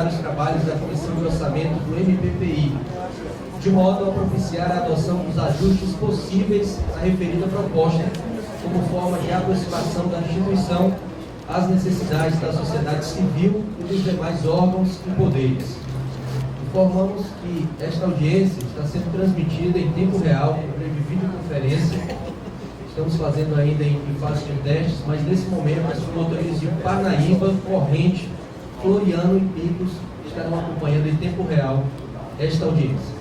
Os trabalhos da Comissão de Orçamento do MPPI, de modo a propiciar a adoção dos ajustes possíveis à referida proposta, como forma de aproximação da instituição às necessidades da sociedade civil e dos demais órgãos e poderes. Informamos que esta audiência está sendo transmitida em tempo real por meio de videoconferência. Estamos fazendo ainda em fase de testes, mas nesse momento as promotores de Parnaíba, Corrente, Floriano e Picos estarão acompanhando em tempo real esta audiência.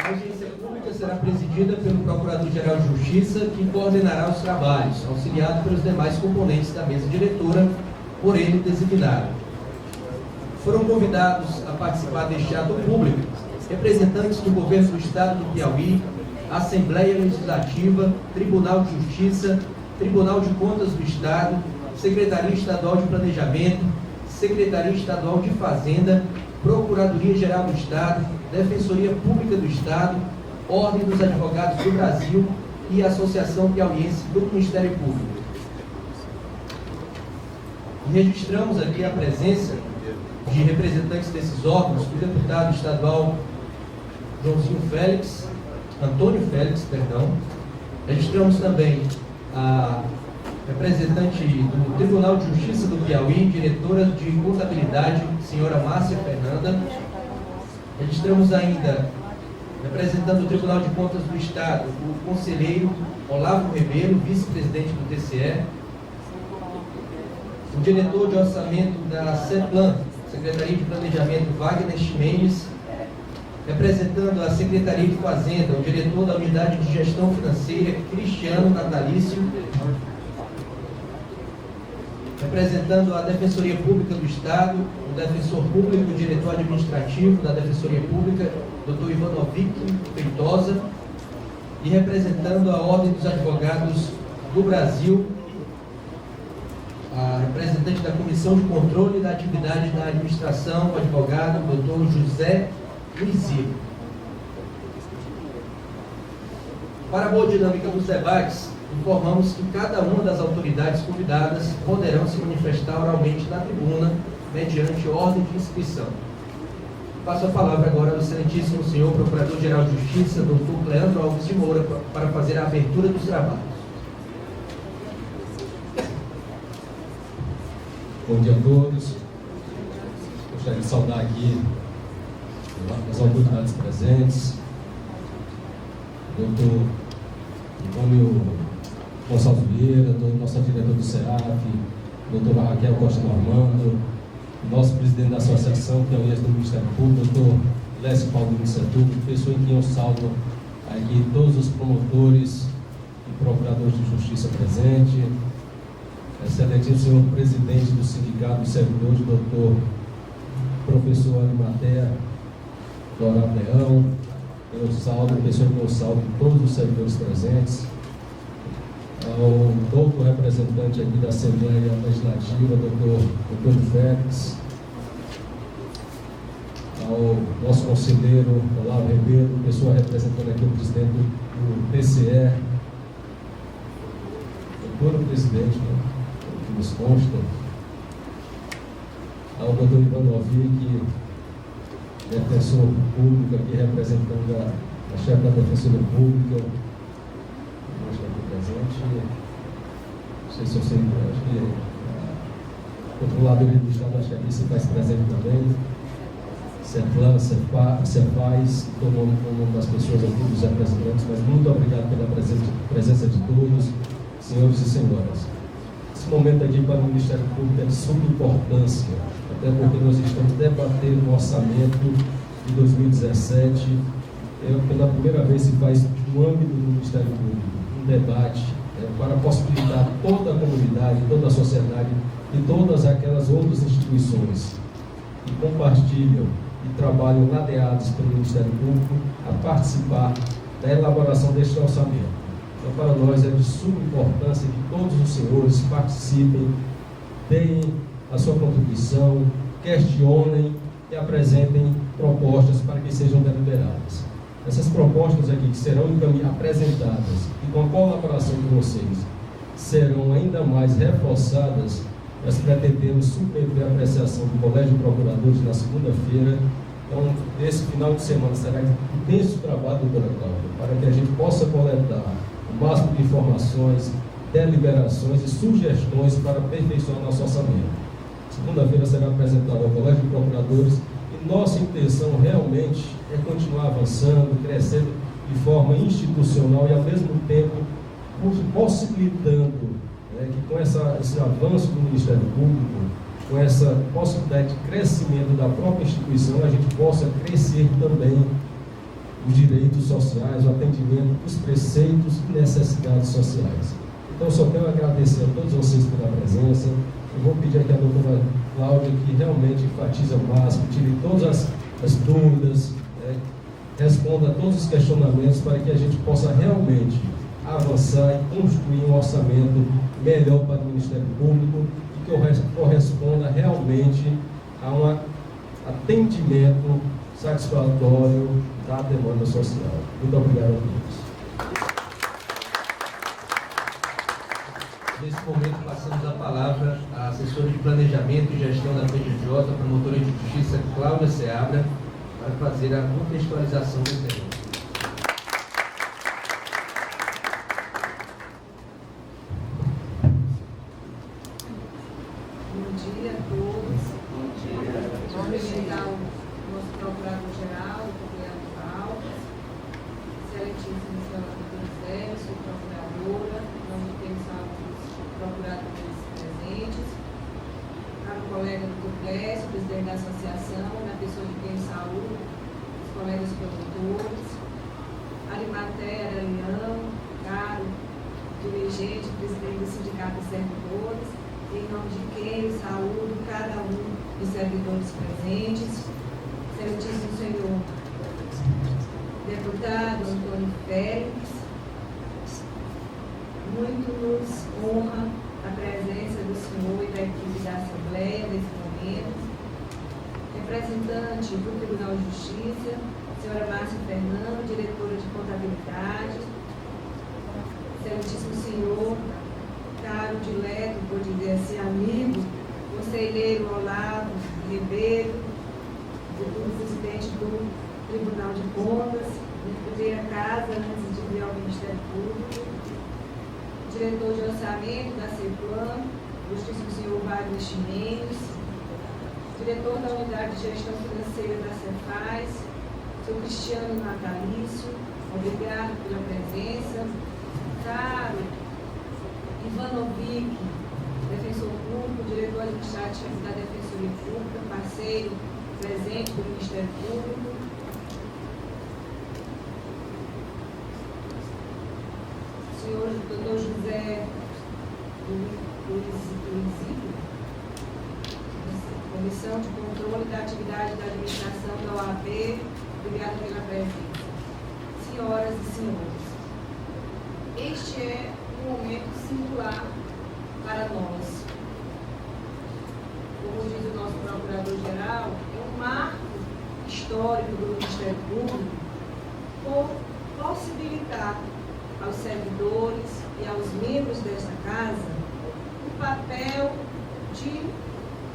A audiência pública será presidida pelo Procurador-Geral de Justiça, que coordenará os trabalhos, auxiliado pelos demais componentes da mesa diretora, por ele designado. Foram convidados a participar deste ato público representantes do Governo do Estado do Piauí, Assembleia Legislativa, Tribunal de Justiça, Tribunal de Contas do Estado, Secretaria Estadual de Planejamento, Secretaria Estadual de Fazenda, Procuradoria-Geral do Estado, Defensoria Pública do Estado, Ordem dos Advogados do Brasil e Associação Piauiense do Ministério Público. E registramos aqui a presença de representantes desses órgãos, do deputado estadual Antônio Félix. Registramos também a representante do Tribunal de Justiça do Piauí, diretora de Contabilidade, senhora Márcia Fernanda. Registramos ainda, representando o Tribunal de Contas do Estado, o conselheiro Olavo Ribeiro, vice-presidente do TCE, o diretor de orçamento da CEPLAN, Secretaria de Planejamento, Wagner Ximenes, representando a Secretaria de Fazenda, o diretor da Unidade de Gestão Financeira, Cristiano Natalício, representando a Defensoria Pública do Estado, o defensor público, o diretor administrativo da Defensoria Pública, Dr. Ivanovic Feitosa, e representando a Ordem dos Advogados do Brasil, a representante da Comissão de Controle da Atividade da Administração, o advogado Dr. José Luizio. Para a boa dinâmica dos debates, informamos que cada uma das autoridades convidadas poderão se manifestar oralmente na tribuna, mediante ordem de inscrição. Passo a palavra agora ao excelentíssimo senhor Procurador-Geral de Justiça, Dr. Leandro Alves de Moura, para fazer a abertura dos trabalhos. Bom dia a todos. Gostaria de saudar aqui as autoridades presentes, doutor Antônio Gonçalves Vieira, nosso diretor do SEAF, doutora Raquel Costa Normando, nosso presidente da Associação Piauiense do Ministério Público, doutor Lécio Paulo Ministério, pessoa em quem eu saldo aqui todos os promotores e procuradores de justiça presentes, excelentíssimo senhor presidente do Sindicato dos Servidores, doutor professor Arimatea Dourado Leão, eu saldo, pessoa que eu saldo todos os servidores presentes, ao doutor representante aqui da Assembleia Legislativa, doutor Antônio Félix, ao nosso conselheiro Olavo Ribeiro, pessoa representando aqui o presidente do TCE, doutor presidente, né, que nos consta, ao doutor Ivanovic, defensor público aqui representando a chefe da Defensoria Pública, não sei se eu sei, acho que a Controladoria do Estado, acho que aqui se faz presente também, CEPLAN, CEPAIS, estou no nome das pessoas aqui, dos representantes, mas muito obrigado pela presença de todos, senhores e senhoras. Esse momento aqui para o Ministério Público é de suma importância, até porque nós estamos debatendo o orçamento de 2017, pela primeira vez se faz no âmbito do Ministério Público um debate para possibilitar toda a comunidade, toda a sociedade e todas aquelas outras instituições que compartilham e trabalham ladeados pelo Ministério Público a participar da elaboração deste orçamento. Então, para nós é de suma importância que todos os senhores participem, deem a sua contribuição, questionem e apresentem propostas para que sejam deliberadas. Essas propostas aqui que serão apresentadas e com a colaboração de vocês serão ainda mais reforçadas. Nós pretendemos submeter a apreciação do Colégio de Procuradores na segunda-feira. Então, esse final de semana será intenso trabalho, doutora Cláudia, para que a gente possa coletar o máximo de informações, deliberações e sugestões para aperfeiçoar nosso orçamento. Segunda-feira será apresentado ao Colégio de Procuradores e nossa intenção realmente é continuar avançando, crescendo de forma institucional e, ao mesmo tempo, possibilitando que com esse avanço do Ministério Público, com essa possibilidade de crescimento da própria instituição, a gente possa crescer também os direitos sociais, o atendimento dos preceitos e necessidades sociais. Então, só quero agradecer a todos vocês pela presença. Eu vou pedir aqui à doutora Cláudia que realmente enfatize ao máximo, tire todas as dúvidas, responda a todos os questionamentos para que a gente possa realmente avançar e construir um orçamento melhor para o Ministério Público e que corresponda realmente a um atendimento satisfatório da demanda social. Muito obrigado a todos. Nesse momento, passamos a palavra à assessora de Planejamento e Gestão da PGJ, promotora de Justiça, Cláudia Seabra, para fazer a contextualização do tema. Bom dia a todos. Vamos cumprimentar o nosso Procurador-Geral, o Procurador Alves, excelentíssimo senhor José, sua Procuradora, nós temos os procuradores presentes, para o colega do Congresso, presidente da Associação, na pessoa de quem saúde, os colegas promotores, Arimaté Aralião, caro dirigente, presidente do Sindicato de Servidores, em nome de quem eu saúdo cada um dos servidores presentes, excelentíssimo senhor deputado Antônio Félix, muito nos honra a presença do senhor e da equipe da Assembleia nesse momento, representante do Tribunal de Justiça, senhora Márcia Fernando, diretora de Contabilidade, excelentíssimo senhor, caro dileto, vou dizer assim, amigo, conselheiro Olavo Ribeiro, presidente do Tribunal de Contas, primeira casa antes de vir ao Ministério Público, diretor de orçamento da CEPLAN, justíssimo senhor Wagner Ximenes, diretor da unidade de gestão financeira da Cefaz, senhor Cristiano Natalício, obrigado pela presença, caro Ivanovic, defensor público, diretor administrativo da Defensoria Pública, parceiro presente do Ministério Público, senhor Dr. José Luizito, Comissão de Controle da Atividade da Administração da OAB, obrigado pela presença. Senhoras e senhores, este é um momento singular para nós. Como diz o nosso Procurador-Geral, é um marco histórico do Ministério Público por possibilitar aos servidores e aos membros desta casa um papel de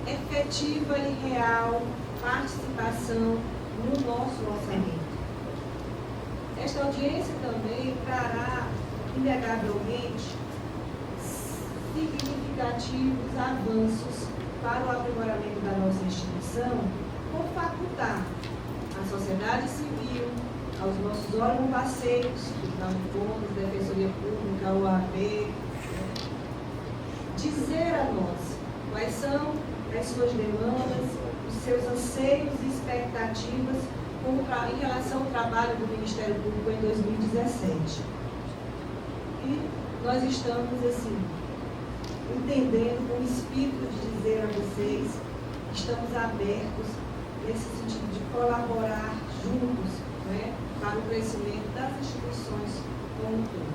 efetiva e real participação no nosso orçamento. Esta audiência também trará, inegavelmente, significativos avanços para o aprimoramento da nossa instituição, por facultar à sociedade civil, aos nossos órgãos parceiros, Tribunal de Contas, Defensoria Pública, OAB, dizer a nós quais são as suas demandas, os seus anseios e expectativas em relação ao trabalho do Ministério Público em 2017. E nós estamos, assim, entendendo com o espírito de dizer a vocês que estamos abertos nesse sentido de colaborar juntos, para o crescimento das instituições como um todo.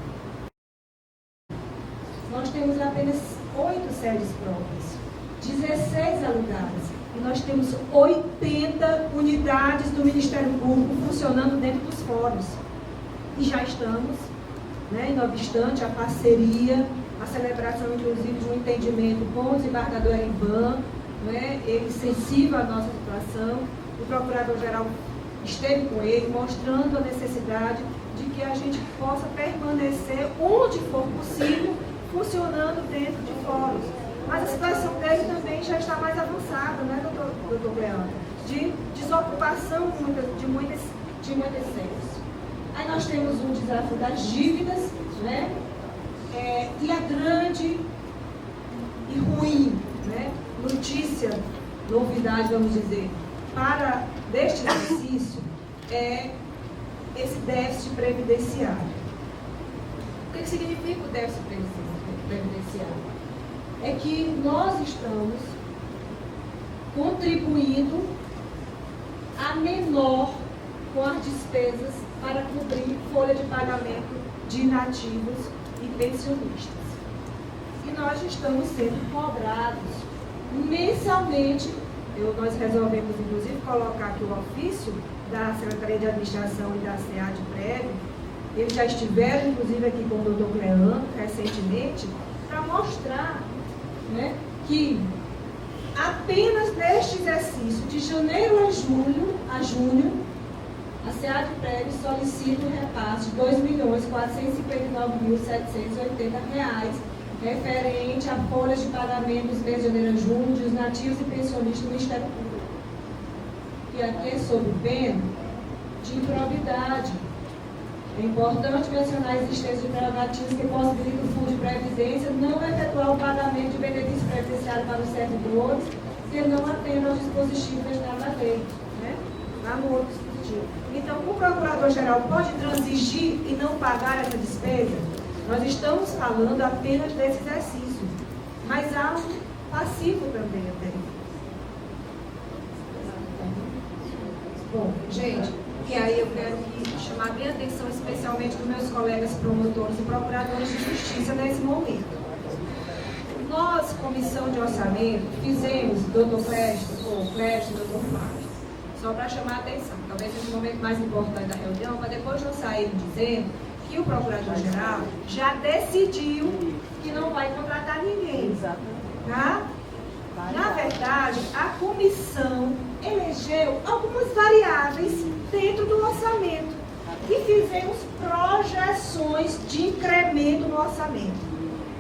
nós temos apenas 8 sedes próprias, 16 alugadas. E nós temos 80 unidades do Ministério Público funcionando dentro dos fóruns. E já estamos, não obstante a parceria, a celebração, inclusive, de um entendimento com o desembargador Erivan, ele sensível à nossa situação, o procurador-geral esteve com ele, mostrando a necessidade de que a gente possa permanecer, onde for possível, funcionando dentro de fóruns. Mas a situação dele também já está mais avançada, doutor Leandro? De desocupação de muitas sedes. Aí nós temos um desafio das dívidas, e a grande e ruim, notícia, novidade, vamos dizer, para deste exercício é esse déficit previdenciário. O que significa o déficit previdenciário? É que nós estamos contribuindo a menor com as despesas para cobrir folha de pagamento de inativos e pensionistas. E nós estamos sendo cobrados mensalmente. Nós resolvemos, inclusive, colocar aqui o ofício da Secretaria de Administração e da SEAD-PREV. Eles já estiveram, inclusive, aqui com o doutor Cleandro, recentemente, para mostrar que apenas neste exercício, de janeiro a junho, a SEAD-PREV solicita um repasse de R$ 2.459.780 referente a folhas de pagamento dos meses de janeiro a junho dos nativos e pensionistas do Ministério Público. E aqui é sob pena de improbidade. É importante mencionar a existência de prerrogativas que possibilitam o Fundo de Previdência não efetuar o pagamento de benefício previdenciário para os servidores que não atendam aos dispositivos destinados à lei, lá no outro dispositivo. Então, o Procurador-Geral pode transigir e não pagar essa despesa? Nós estamos falando apenas desse exercício, mas há um passivo também até. Bom, gente, que aí eu quero chamar a minha atenção, especialmente dos meus colegas promotores e procuradores de justiça nesse momento. Nós, Comissão de Orçamento, fizemos, doutor Clécio, doutor Flávio, só para chamar a atenção, talvez seja o momento mais importante da reunião, para depois não sair dizendo que o Procurador-Geral já decidiu que não vai contratar ninguém. Tá? Na verdade, a comissão elegeu algumas variáveis dentro do orçamento e fizemos projeções de incremento no orçamento.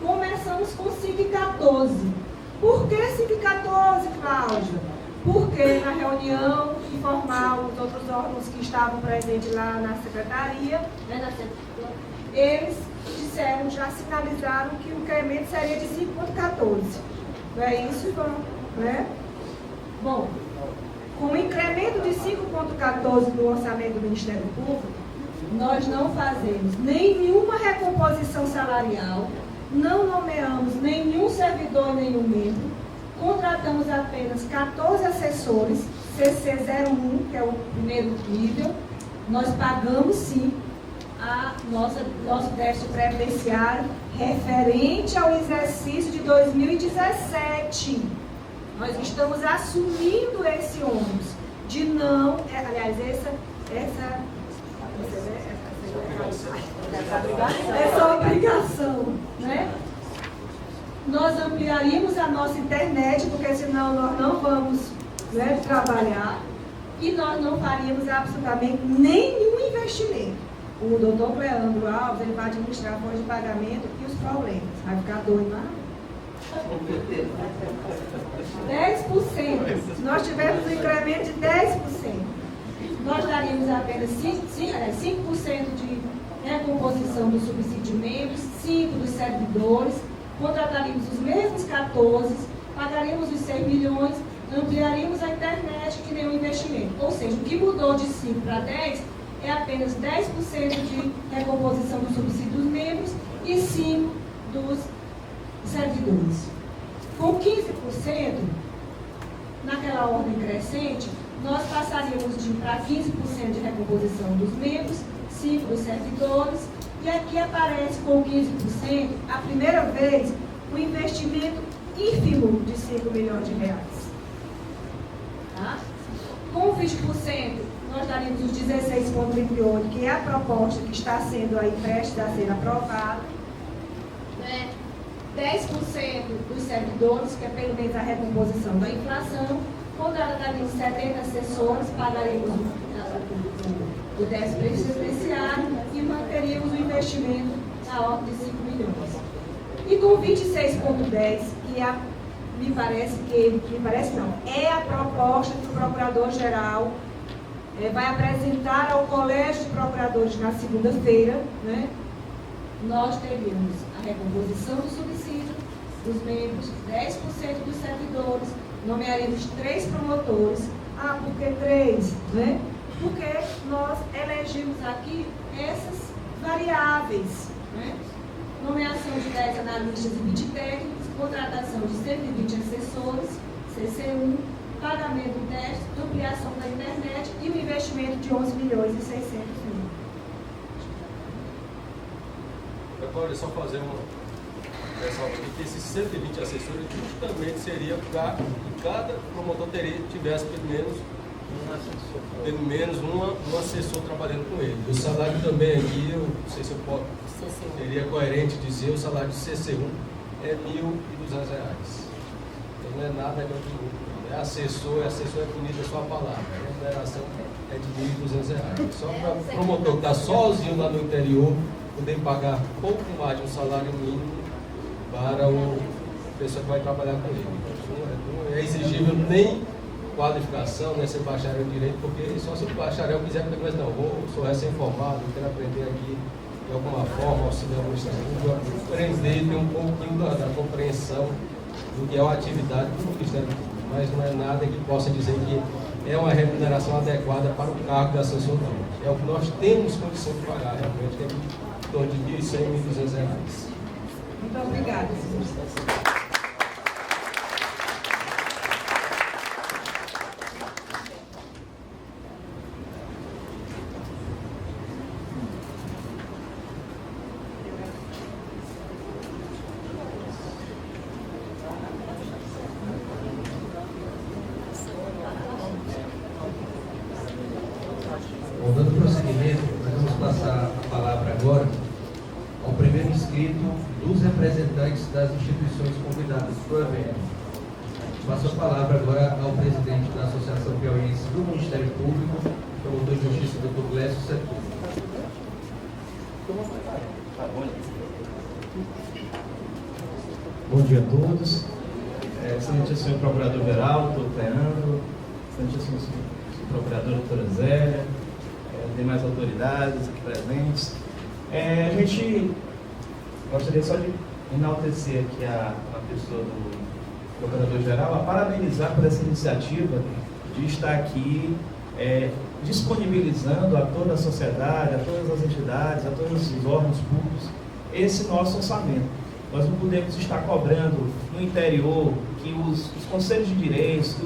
Começamos com CIC 14. Por que CIC 14, Cláudia? Porque na reunião informal, os outros órgãos que estavam presentes lá na secretaria, eles disseram, já sinalizaram que o incremento seria de 5,14. Não é isso, Bom, com o incremento de 5,14 no orçamento do Ministério Público, nós não fazemos nenhuma recomposição salarial, não nomeamos nenhum servidor e nenhum membro, contratamos apenas 14 assessores, CC01, que é o primeiro nível. Nós pagamos sim nosso déficit previdenciário referente ao exercício de 2017. Nós estamos assumindo esse ônus de não, essa obrigação, Nós ampliaríamos a nossa internet, porque senão nós não vamos trabalhar, e nós não faríamos absolutamente nenhum investimento. O doutor Cleandro Alves, ele vai administrar a folha de pagamento e os problemas. Vai ficar doido, lá? 10%. Se nós tivermos um incremento de 10%, nós daríamos apenas 5% de recomposição do subsídio de membros, 5% dos servidores, contrataríamos os mesmos 14%, pagaríamos os 6 milhões, ampliaríamos a internet, que nem um investimento. Ou seja, o que mudou de 5 para 10 é apenas 10% de recomposição do subsídio dos membros e 5% dos servidores. Com 15%, naquela ordem crescente, nós passaríamos para 15% de recomposição dos membros, 5% dos servidores E aqui aparece com 15%, a primeira vez, um investimento ínfimo de 5 milhões de reais. Tá? Com 20%, nós daríamos os 16,38, que é a proposta que está sendo aí prestes a ser aprovada. Né? 10% dos servidores, que é pelo menos a recomposição da inflação. Contrataríamos 70 assessores, pagaríamos o 10 previdenciário e manteríamos o investimento na ordem de 5 milhões. E com 26,10, que é a proposta que o Procurador-Geral vai apresentar ao Colégio de Procuradores na segunda-feira, né? Nós teríamos a recomposição do subsídio dos membros, 10% dos servidores, nomearíamos 3 promotores. Ah, por que 3? Né? Porque nós elegemos aqui essas variáveis. Né? Nomeação de 10 analistas e 20 técnicos, contratação de 120 assessores, CC1, pagamento do teste, ampliação da internet e um investimento de 11 milhões e 600 mil. Agora, só fazer uma ressalva aqui, que esses 120 assessores justamente seria para que cada promotor tivesse pelo menos um assessor trabalhando com ele. O salário também aqui, eu não sei se eu posso, seria coerente dizer, o salário de CC1 é R$ 1.200. Então não é nada que eu é assessor é bonita a sua palavra. A remuneração é de R$ 1.200. Só para o promotor que está sozinho lá no interior poder pagar pouco mais de um salário mínimo para a pessoa que vai trabalhar com ele. Não é exigível nem qualificação, nem ser bacharel em direito, porque só se o bacharel quiser, mas não, sou recém-formado, quero aprender aqui de alguma forma, auxiliar administrativo, aprender, ter um pouquinho da compreensão do que é uma atividade do Ministério Público. Mas não é nada que possa dizer que é uma remuneração adequada para o cargo de assessor, não. É o que nós temos condição de pagar, realmente, que é em torno de R$ 1.100, R$ 1.200. Muito obrigada, senhor. Dando prosseguimento, nós vamos passar a palavra agora ao primeiro inscrito dos representantes das instituições convidadas para o evento. Passo a palavra agora ao presidente da Associação Piauiense do Ministério Público, promotor de justiça, Dr. Clécio Setor. Bom dia a todos. Excelente senhor Procurador-Geral, doutor Leandro, excelente senhor Procurador, doutora Zélia, demais autoridades aqui presentes. A gente gostaria só de enaltecer aqui a pessoa do Procurador-Geral, a parabenizar por essa iniciativa de estar aqui disponibilizando a toda a sociedade, a todas as entidades, a todos os órgãos públicos, esse nosso orçamento. Nós não podemos estar cobrando no interior que os conselhos de direitos,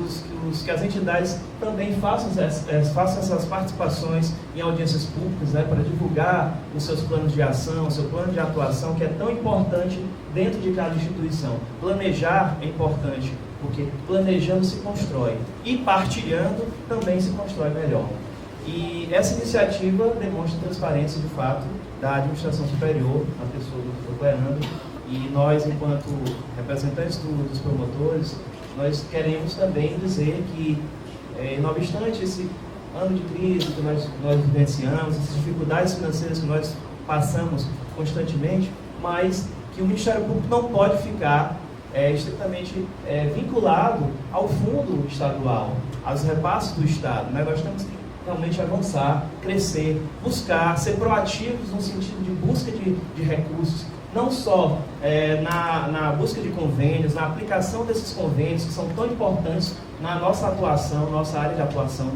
que as entidades também façam essas participações em audiências públicas, né, para divulgar os seus planos de ação, o seu plano de atuação, que é tão importante dentro de cada instituição. Planejar é importante, porque planejando se constrói e partilhando também se constrói melhor. E essa iniciativa demonstra transparência, de fato, da administração superior, na pessoa do Dr. Leandro. E nós, enquanto representantes dos promotores, nós queremos também dizer que, não obstante esse ano de crise que nós vivenciamos, essas dificuldades financeiras que nós passamos constantemente, mas que o Ministério Público não pode ficar estritamente vinculado ao fundo estadual, aos repasses do Estado. Né? Nós temos que realmente avançar, crescer, buscar, ser proativos no sentido de busca de recursos, não só na busca de convênios, na aplicação desses convênios que são tão importantes na nossa atuação, nossa área de atuação,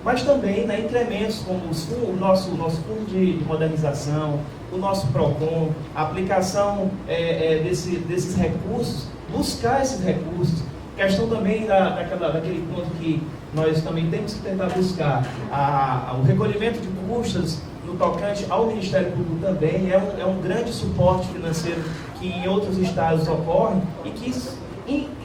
mas também incrementos como o nosso fundo de modernização, o nosso PROCON, a aplicação desses recursos, buscar esses recursos, questão também daquele ponto que nós também temos que tentar buscar o recolhimento de custas no tocante ao Ministério Público também, é um grande suporte financeiro que em outros estados ocorre e que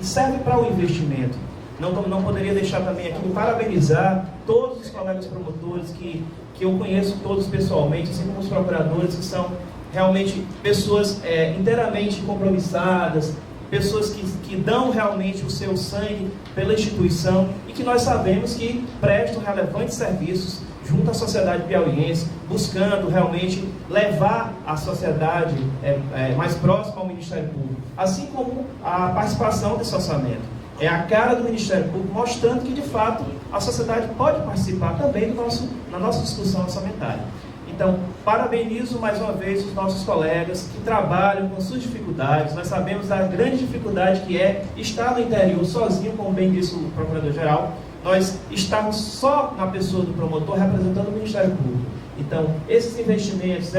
serve para o investimento. Não poderia deixar também aqui de parabenizar todos os colegas promotores que eu conheço todos pessoalmente, assim como os procuradores, que são realmente pessoas inteiramente compromissadas, pessoas que dão realmente o seu sangue pela instituição e que nós sabemos que prestam relevantes serviços junto à sociedade piauiense, buscando realmente levar a sociedade mais próxima ao Ministério Público, assim como a participação desse orçamento. É a cara do Ministério Público mostrando que, de fato, a sociedade pode participar também na nossa discussão orçamentária. Então, parabenizo mais uma vez os nossos colegas que trabalham com suas dificuldades. Nós sabemos da grande dificuldade que é estar no interior sozinho, como bem disse o Procurador-Geral. Nós estamos só na pessoa do promotor representando o Ministério Público. Então, esses investimentos,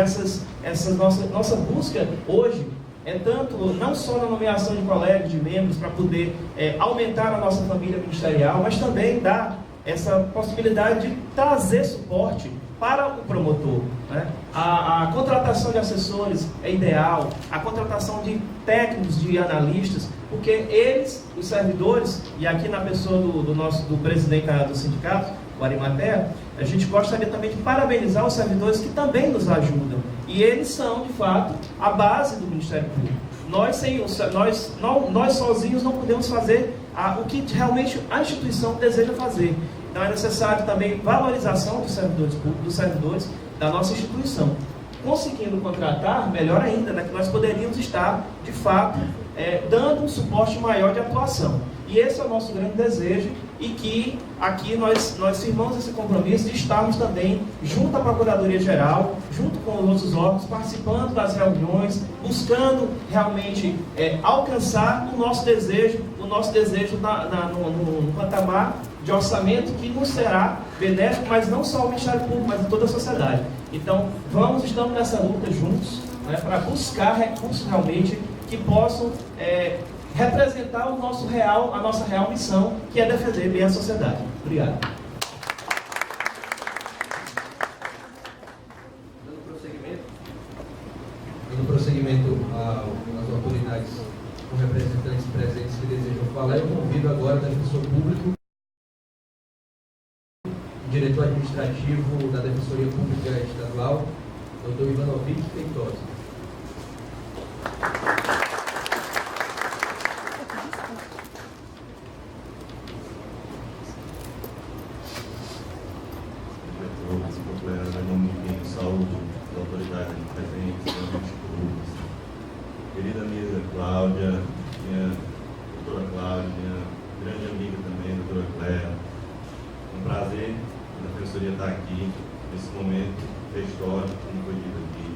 nossa busca hoje é tanto, não só na nomeação de colegas, de membros, para poder aumentar a nossa família ministerial, mas também dar essa possibilidade de trazer suporte para o promotor. Né? A contratação de assessores é ideal, a contratação de técnicos, de analistas, porque eles, os servidores, e aqui na pessoa do presidente do sindicato, o Arimatea, a gente gostaria também de parabenizar os servidores que também nos ajudam. E eles são, de fato, a base do Ministério Público. Nós sozinhos não podemos fazer o que realmente a instituição deseja fazer. Então é necessário também valorização dos servidores públicos, dos servidores da nossa instituição. Conseguindo contratar, melhor ainda, né, que nós poderíamos estar, de fato, dando um suporte maior de atuação. E esse é o nosso grande desejo, e que aqui nós firmamos esse compromisso de estarmos também junto à Procuradoria-Geral, junto com os outros órgãos, participando das reuniões, buscando realmente alcançar o nosso desejo no patamar de orçamento que nos será benéfico, mas não só ao Ministério Público, mas a toda a sociedade. Então, estamos nessa luta juntos, né, para buscar recursos realmente que possam representar a nossa real missão, que é defender bem a sociedade. Obrigado. Dando prosseguimento às autoridades com representantes presentes que desejam falar, eu convido agora o defensor público, diretor administrativo da Defensoria Pública Estadual, Dr. Ivanovic Feitosa. Querida amiga Cláudia, minha doutora Cláudia, minha grande amiga também, doutora Cléa. Um prazer a Defensoria estar aqui, nesse momento histórico, como foi dito aqui.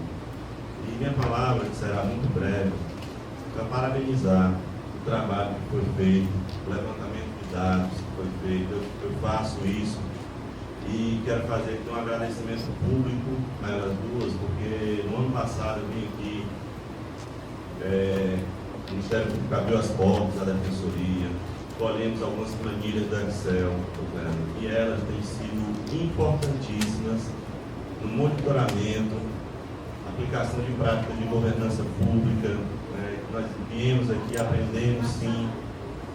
E minha palavra, que será muito breve, para parabenizar o trabalho que foi feito, o levantamento de dados que foi feito. Eu faço isso e quero fazer aqui um agradecimento público às duas, porque no ano passado eu vim aqui, o Ministério Público abriu as portas da Defensoria, colhemos algumas planilhas da Excel, e elas têm sido importantíssimas no monitoramento, aplicação de práticas de governança pública. Nós viemos aqui, aprendemos sim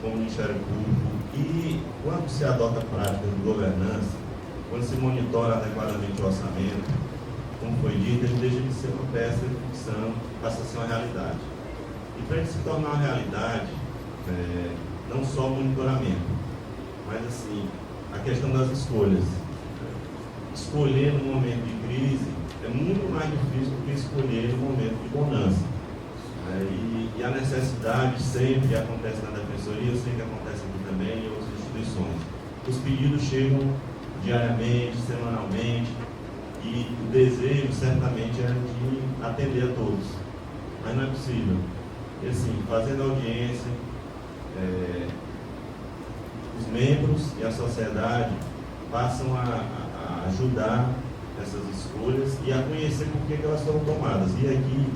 com o Ministério Público, e quando se adota práticas de governança, quando se monitora adequadamente o orçamento, como foi dito, ele deixa de ser uma peça de ficção, passa a ser uma realidade. E para ele se tornar uma realidade, não só o monitoramento, mas assim, a questão das escolhas. Escolher no momento de crise é muito mais difícil do que escolher no momento de bonança. E a necessidade sempre acontece na Defensoria, eu sei que acontece aqui também em outras instituições. Os pedidos chegam diariamente, semanalmente, e o desejo certamente é de atender a todos, mas não é possível. E assim, fazendo audiência, os membros e a sociedade passam a ajudar essas escolhas e a conhecer por que elas foram tomadas. E aqui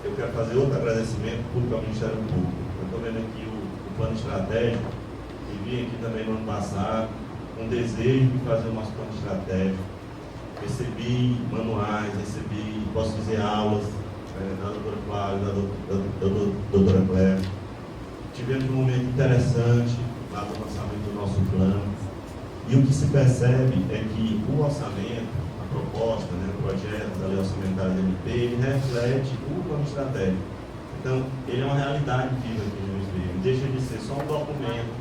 eu quero fazer outro agradecimento público ao Ministério Público. Eu estou vendo aqui o plano estratégico, e vim aqui também no ano passado, com desejo de fazer o nosso plano estratégico. recebi manuais, posso dizer, aulas da doutora Cláudia, da doutora Cléia. Tivemos um momento interessante lá no lançamento do nosso plano. E o que se percebe é que o orçamento, a proposta, o projeto da lei orçamentária do MP, ele reflete o plano estratégico. Então, ele é uma realidade viva aqui no MP. Não deixa de ser só um documento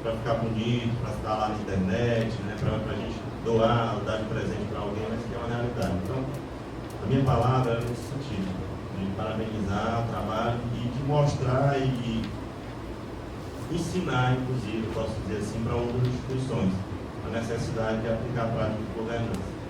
para ficar bonito, para estar lá na internet, para a gente doar, dar de presente para alguém, mas que é uma realidade. Então, a minha palavra é nesse sentido, de parabenizar o trabalho e de mostrar e ensinar, inclusive, eu posso dizer assim, para outras instituições, a necessidade de aplicar a prática de governança.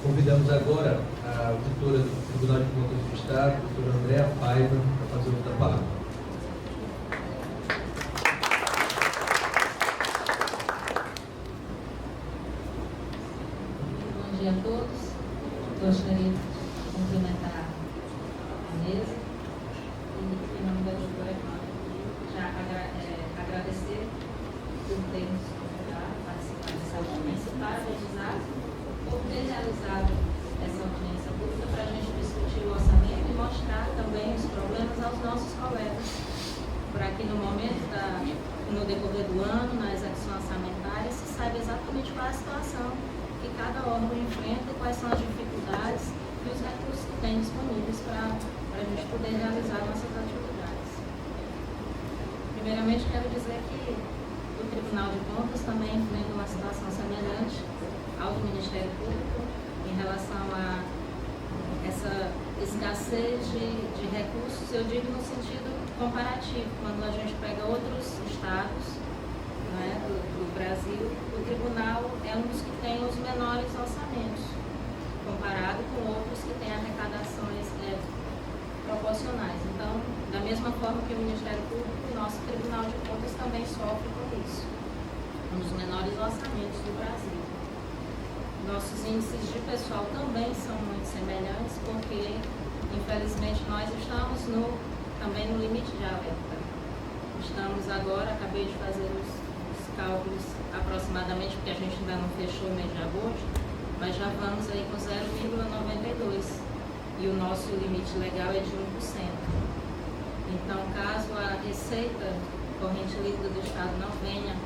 Convidamos agora a auditora do Tribunal de Contas do Estado, a doutora Andréa Paiva, para fazer uso da palavra. Bom dia a todos. Gostaria de cumprimentar a mesa e, em nome da doutora Cláudia, já agradecer por ter nos convidado a participar dessa audiência para legislar, por ter realizado essa audiência pública para a gente discutir o orçamento e mostrar também os problemas aos nossos colegas, para que no momento, no decorrer do ano, na execução orçamentária, se saiba exatamente qual é a situação que cada órgão enfrenta e quais são as dificuldades e os recursos que tem disponíveis para a gente poder realizar nossas atividades. Primeiramente, quero dizer que o Tribunal de Contas também enfrenta uma situação semelhante ao do Ministério Público em relação a essa escassez de recursos, eu digo no sentido comparativo. Quando a gente pega outros estados do Brasil, o tribunal é um dos que tem os menores orçamentos, comparado com outros que têm arrecadações proporcionais. Então, da mesma forma que o Ministério Público, o nosso Tribunal de Contas também sofre com isso. Um dos menores orçamentos do Brasil. Nossos índices de pessoal também são muito semelhantes, porque, infelizmente, nós estamos também no limite de alerta. Estamos agora, acabei de fazer os cálculos aproximadamente, porque a gente ainda não fechou o mês de agosto, mas já vamos aí com 0,92. E o nosso limite legal é de 1%. Então, caso a receita corrente líquida do Estado não venha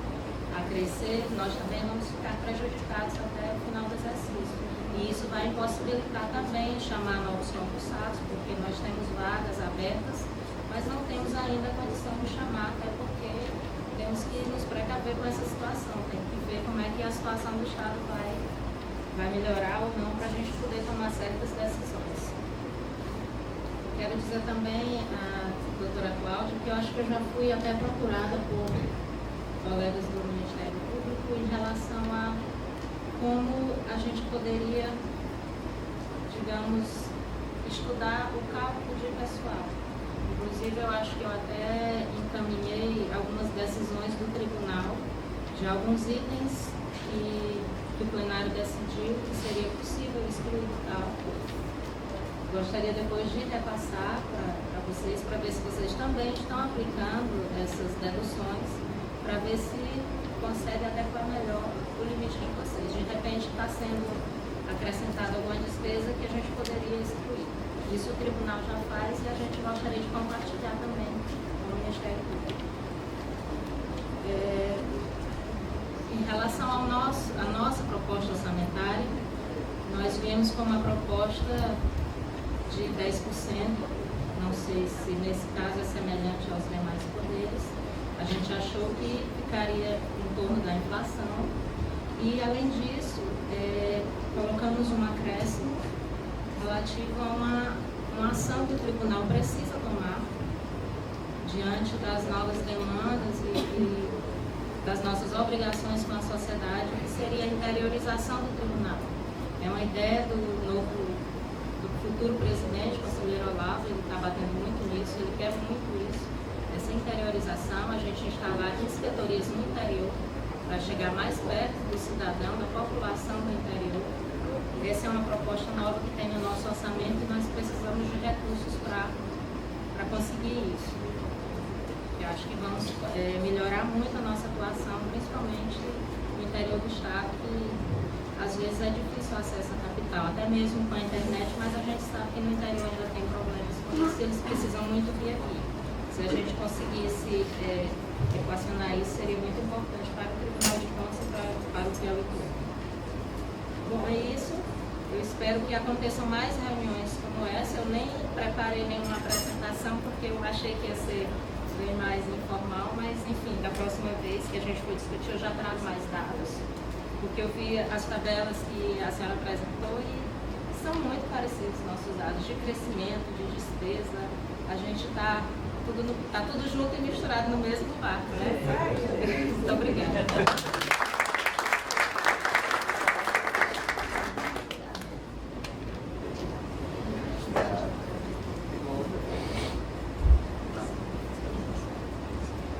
a crescer, nós também vamos ficar prejudicados até o final do exercício. E isso vai impossibilitar também chamar novos concursados, porque nós temos vagas abertas, mas não temos ainda a condição de chamar, até porque temos que nos precaver com essa situação. Tem que ver como é que a situação do Estado vai melhorar ou não, para a gente poder tomar certas decisões. Quero dizer também à doutora Cláudia que eu acho que eu já fui até procurada por colegas do Ministério Público em relação a como a gente poderia, digamos, estudar o cálculo de pessoal. Inclusive, eu acho que eu até encaminhei algumas decisões do tribunal de alguns itens que o plenário decidiu que seria possível excluir do cálculo. Gostaria depois de repassar para vocês, para ver se vocês também estão aplicando essas deduções, para ver se consegue adequar melhor o limite de vocês. De repente está sendo acrescentada alguma despesa que a gente poderia excluir. Isso o tribunal já faz e a gente gostaria de compartilhar também com o Ministério Público. Em relação à nossa proposta orçamentária, nós viemos com uma proposta de 10%, não sei se nesse caso é semelhante aos demais poderes. A gente achou que ficaria em torno da inflação e, além disso, colocamos um acréscimo relativo a uma ação que o tribunal precisa tomar diante das novas demandas e das nossas obrigações com a sociedade, que seria a interiorização do tribunal. É uma ideia do futuro presidente, o conselheiro Olavo, ele está batendo muito nisso, ele quer muito isso, essa interiorização, a gente instalar inspetorias no interior, para chegar mais perto do cidadão, da população do interior. Essa é uma proposta nova que tem no nosso orçamento e nós precisamos de recursos para para conseguir isso. Eu acho que vamos melhorar muito a nossa atuação, principalmente no interior do estado, que às vezes é difícil o acesso à capital, até mesmo com a internet, mas a gente sabe que no interior ainda tem problemas com isso, eles precisam muito vir aqui. Se a gente conseguisse equacionar isso, seria muito importante para o Tribunal de Contas e para o Piauí todo. Bom, é isso. Eu espero que aconteçam mais reuniões como essa. Eu nem preparei nenhuma apresentação, porque eu achei que ia ser bem mais informal, mas enfim, da próxima vez que a gente for discutir, eu já trago mais dados, porque eu vi as tabelas que a senhora apresentou e são muito parecidos nossos dados de crescimento, de despesa. A gente está tudo junto e misturado no mesmo barco, né? Muito obrigada.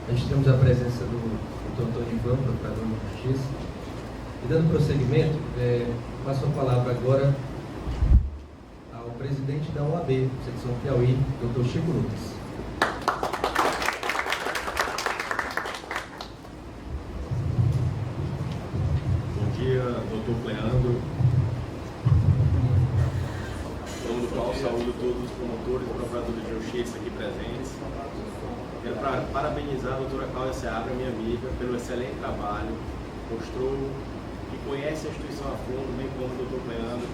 Nós temos a presença do Dr. Ivan, procurador de Justiça. E dando prosseguimento, passo a palavra agora ao presidente da OAB, secção Piauí, Dr. Chico Lucas. Bom dia, doutor Cleandro. Em nome do qual saúdo todos os promotores e procuradores de justiça aqui presentes. Quero parabenizar a doutora Cláudia Seabra, minha amiga, pelo excelente trabalho. Mostrou que conhece a instituição a fundo, bem como o doutor Cleandro,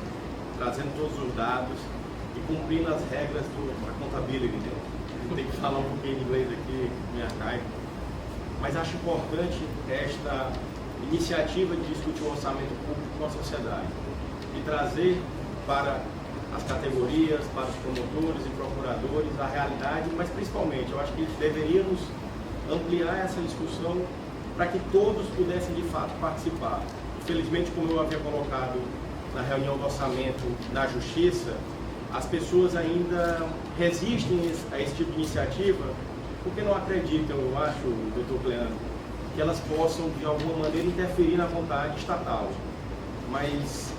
trazendo todos os dados e cumprindo as regras da contabilidade. Tem que falar um pouquinho de inglês aqui, me arcaico. Mas acho importante esta iniciativa de discutir o orçamento público com a sociedade e trazer para as categorias, para os promotores e procuradores a realidade, mas principalmente eu acho que deveríamos ampliar essa discussão para que todos pudessem de fato participar. Infelizmente, como eu havia colocado na reunião do orçamento na Justiça, as pessoas ainda resistem a esse tipo de iniciativa porque não acreditam, eu acho, doutor Cleandro, que elas possam de alguma maneira interferir na vontade estatal. Mas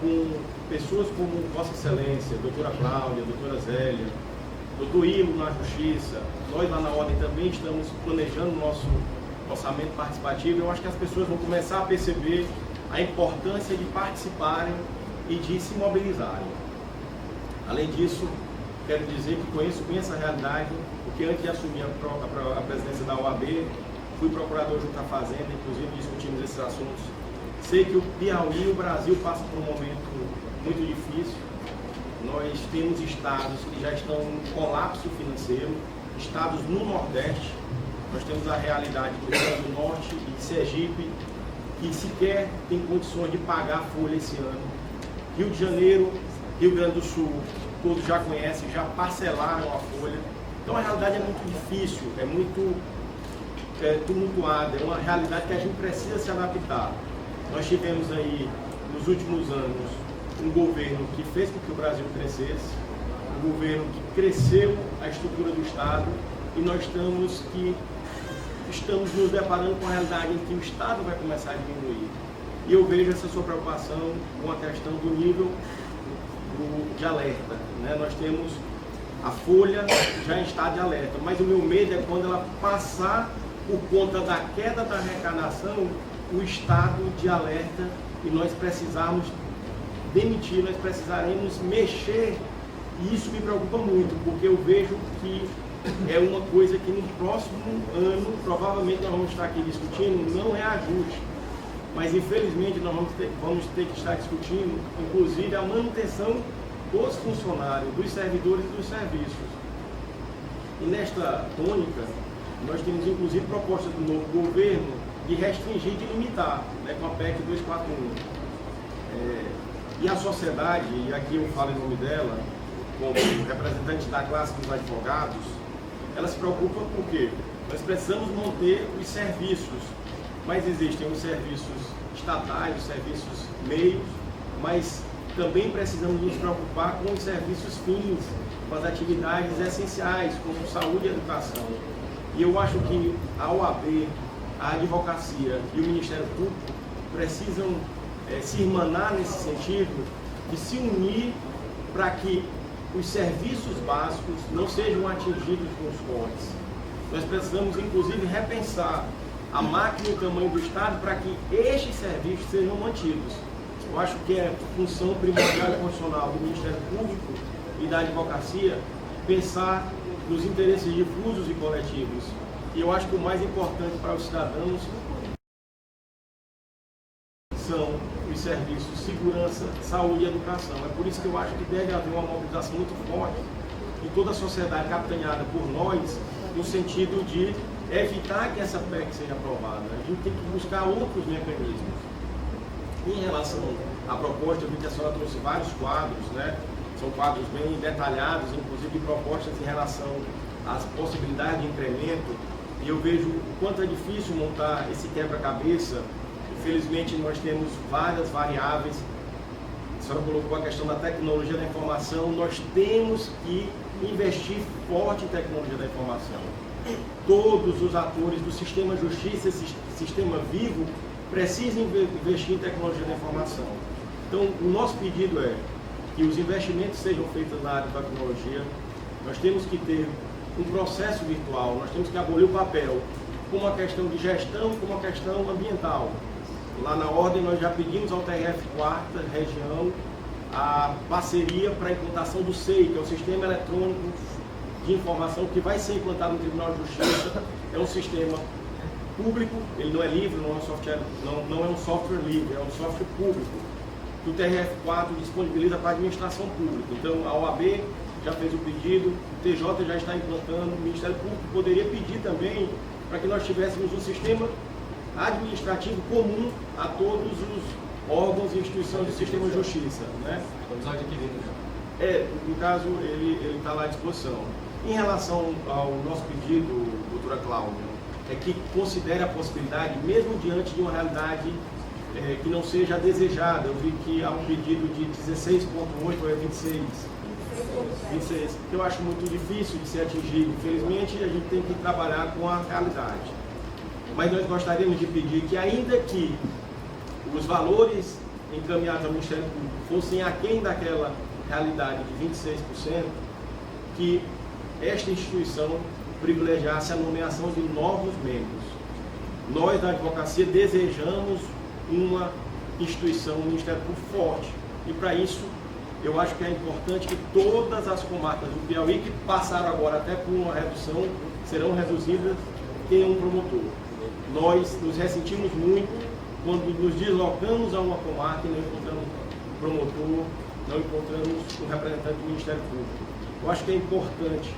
com pessoas como Vossa Excelência, doutora Cláudia, doutora Zélia, doutor Ilo na Justiça, nós lá na Ordem também estamos planejando o nosso orçamento participativo. Eu acho que as pessoas vão começar a perceber a importância de participarem e de se mobilizarem. Além disso, quero dizer que conheço bem essa realidade, porque antes de assumir a presidência da OAB, fui procurador junto à Fazenda, inclusive discutimos esses assuntos. Sei que o Piauí e o Brasil passam por um momento muito difícil. Nós temos estados que já estão em colapso financeiro, estados no Nordeste. Nós temos a realidade do Rio Grande do Norte e de Sergipe, que sequer tem condições de pagar a folha esse ano. Rio de Janeiro, Rio Grande do Sul, todos já conhecem, já parcelaram a folha. Então a realidade é muito difícil, é muito tumultuada, é uma realidade que a gente precisa se adaptar. Nós tivemos aí, nos últimos anos, um governo que fez com que o Brasil crescesse, um governo que cresceu a estrutura do Estado, e nós estamos nos deparando com a realidade em que o Estado vai começar a diminuir. E eu vejo essa sua preocupação com a questão do nível de alerta, né? Nós temos a folha já em estado de alerta, mas o meu medo é quando ela passar por conta da queda da arrecadação, o estado de alerta, e nós precisarmos demitir, nós precisaremos mexer, e isso me preocupa muito, porque eu vejo que é uma coisa que no próximo ano, provavelmente nós vamos estar aqui discutindo, não é ajuste, mas infelizmente nós vamos ter que estar discutindo, inclusive, a manutenção dos funcionários, dos servidores e dos serviços. E nesta tônica, nós temos inclusive propostas do novo governo de restringir, de limitar, né, com a PEC 241. E a sociedade, e aqui eu falo em nome dela, como representante da classe dos advogados, ela se preocupa porque nós precisamos manter os serviços, mas existem os serviços estatais, os serviços meios, mas também precisamos nos preocupar com os serviços fins, com as atividades essenciais, como saúde e educação. E eu acho que a OAB, a advocacia e o Ministério Público precisam se irmanar nesse sentido, de se unir para que os serviços básicos não sejam atingidos com os cortes. Nós precisamos, inclusive, repensar a máquina e o tamanho do Estado para que estes serviços sejam mantidos. Eu acho que é função primordial e constitucional do Ministério Público e da advocacia pensar nos interesses difusos e coletivos. E eu acho que o mais importante para os cidadãos são os serviços de segurança, saúde e educação. É por isso que eu acho que deve haver uma mobilização muito forte em toda a sociedade capitaneada por nós, no sentido de evitar que essa PEC seja aprovada. A gente tem que buscar outros mecanismos. Em relação à proposta, eu vi que a senhora trouxe vários quadros, né? São quadros bem detalhados, inclusive propostas em relação às possibilidades de incremento. E eu vejo o quanto é difícil montar esse quebra-cabeça. Infelizmente, nós temos várias variáveis. A senhora colocou a questão da tecnologia da informação. Nós temos que investir forte em tecnologia da informação. Todos os atores do sistema justiça, esse sistema vivo, precisam investir em tecnologia da informação. Então, o nosso pedido é que os investimentos sejam feitos na área da tecnologia. Nós temos que ter um processo virtual, nós temos que abolir o papel com uma questão de gestão, com uma questão ambiental. Lá na ordem nós já pedimos ao TRF4ª região a parceria para a implantação do SEI, que é o Sistema Eletrônico de Informação, que vai ser implantado no Tribunal de Justiça. É um sistema público, ele não é livre, não é um software livre, é um software público, que o TRF4 disponibiliza para a administração pública. Então a OAB já fez o pedido, o TJ já está implantando, o Ministério Público poderia pedir também para que nós tivéssemos um sistema administrativo comum a todos os órgãos e instituições do sistema de justiça, né? Estamos adquirindo. No caso, ele está lá à disposição. Em relação ao nosso pedido, doutora Cláudia, é que considere a possibilidade, mesmo diante de uma realidade que não seja desejada. Eu vi que há um pedido de 16,8 ou 26, que eu acho muito difícil de ser atingido. Infelizmente, a gente tem que trabalhar com a realidade. Mas nós gostaríamos de pedir que, ainda que os valores encaminhados ao Ministério Público fossem aquém daquela realidade de 26%, que esta instituição privilegiasse a nomeação de novos membros. Nós, da advocacia, desejamos uma instituição, um Ministério Público forte. E, para isso, eu acho que é importante que todas as comarcas do Piauí, que passaram agora até por uma redução, serão reduzidas, tenham um promotor. Nós nos ressentimos muito quando nos deslocamos a uma comarca e não encontramos promotor, não encontramos um representante do Ministério Público. Eu acho que é importante.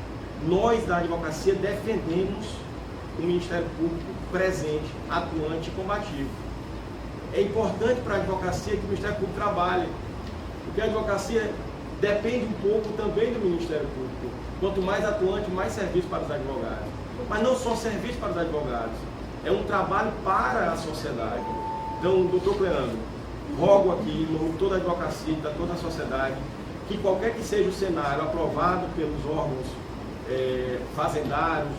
Nós, da advocacia, defendemos o Ministério Público presente, atuante e combativo. É importante para a advocacia que o Ministério Público trabalhe, porque a advocacia depende um pouco também do Ministério Público. Quanto mais atuante, mais serviço para os advogados. Mas não só serviço para os advogados, é um trabalho para a sociedade. Então, doutor Cleandro, rogo aqui, em nome de toda a advocacia, de toda a sociedade, que qualquer que seja o cenário aprovado pelos órgãos fazendários,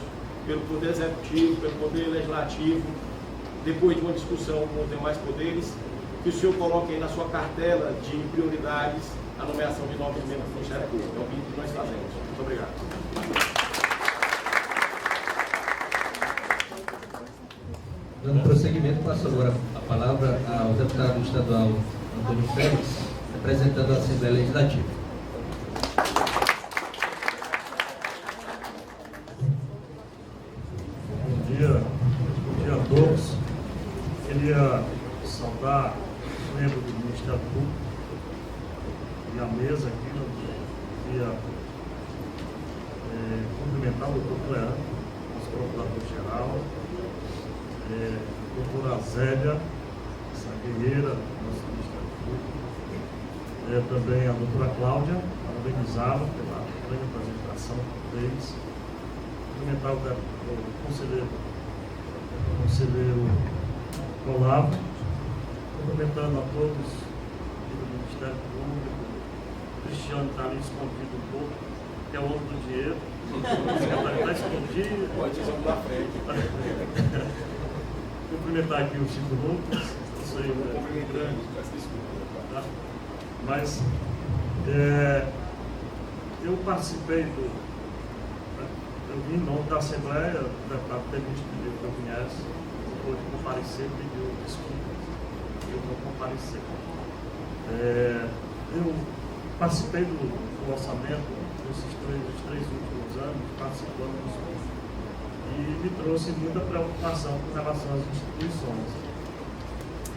pelo Poder Executivo, pelo Poder Legislativo, depois de uma discussão com os demais poderes, que o senhor coloque aí na sua cartela de prioridades a nomeação de novos membros do Ministério Público. É o pedido que nós fazemos. Muito obrigado. Dando prosseguimento, passo agora a palavra ao deputado estadual Antônio Félix, representando a Assembleia Legislativa. Bom dia a todos. Queria saudar os membros do Ministério Público e a mesa aqui. Queria cumprimentar o doutor Cleandro, nosso procurador-geral, doutora Zélia, essa guerreira do nosso Ministério Público, também a doutora Cláudia, parabenizá-la pela grande apresentação deles, cumprimentar o conselheiro Olavo, cumprimentando a todos do Ministério Público. O Cristiano está ali escondido um pouco, que é o homem do dinheiro, está escondido. Pode ir para frente. Cumprimentar aqui o Chico Lucas, isso aí, tá? Mas eu participei eu vim em nome da Assembleia, o deputado Temístio pediu que eu viesse, depois de comparecer, pediu desculpas, eu não compareci. Eu participei do orçamento nesses três últimos anos, participamos, e me trouxe muita preocupação com relação às instituições.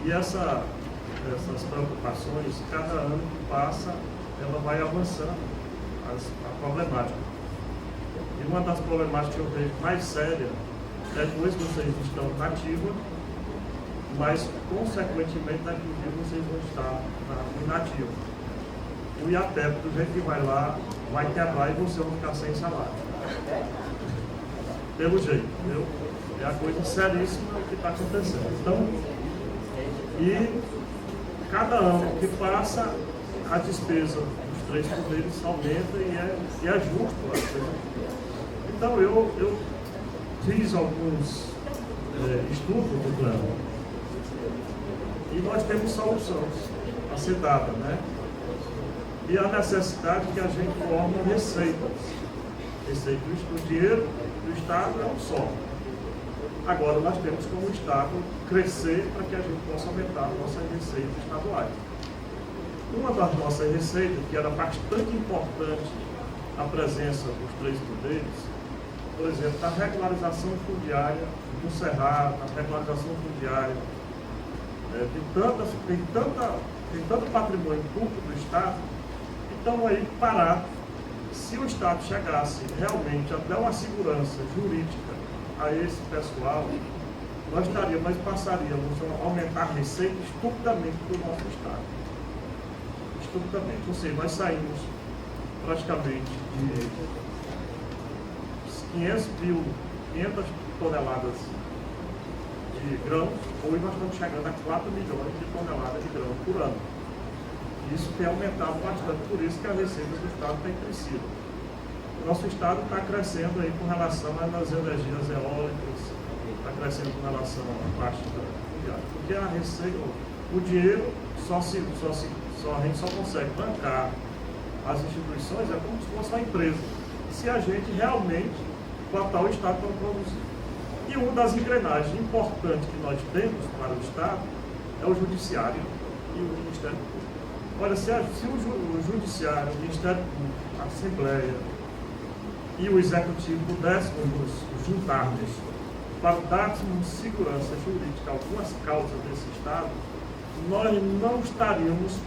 E essas preocupações, cada ano que passa, ela vai avançando a problemática. E uma das problemáticas que eu vejo mais séria é depois vocês estão na ativa, mas consequentemente daqui a um dia vocês vão estar na inativa. O IAPEP, do jeito que vai lá, vai quebrar e vocês vão ficar sem salário. Pelo jeito, entendeu? É a coisa seríssima que está acontecendo. Então, e cada ano que passa, a despesa dos três poderes aumenta e é justo. Então, eu fiz alguns estudos do plano e nós temos soluções a ser dada, né? E a necessidade que a gente forme receitas. O dinheiro do Estado é um só. Agora, nós temos como Estado crescer para que a gente possa aumentar nossas receitas estaduais. Uma das nossas receitas, que era bastante importante a presença dos três poderes, por exemplo, a regularização fundiária no Cerrado, a regularização fundiária, tem tanto patrimônio público do Estado, então aí parar. Se o Estado chegasse realmente a dar uma segurança jurídica a esse pessoal, nós passaríamos a aumentar a receita estupidamente do nosso Estado. Estupidamente. Ou seja, nós saímos praticamente de 500 toneladas de grãos, hoje nós estamos chegando a 4 milhões de toneladas de grãos por ano. Isso tem aumentado bastante, por isso que a receita do Estado tem crescido. O nosso Estado está crescendo aí com relação às energias eólicas, está crescendo com relação à parte fundiária, porque a receita, o dinheiro a gente só consegue bancar as instituições, é como se fosse uma empresa, se a gente realmente botar o Estado para produzir. E uma das engrenagens importantes que nós temos para o Estado é o Judiciário e o Ministério Público. Olha, se o Judiciário, o Ministério Público, a Assembleia e o Executivo pudessem nos juntarmos para darmos segurança jurídica a algumas causas desse Estado, nós não estaríamos,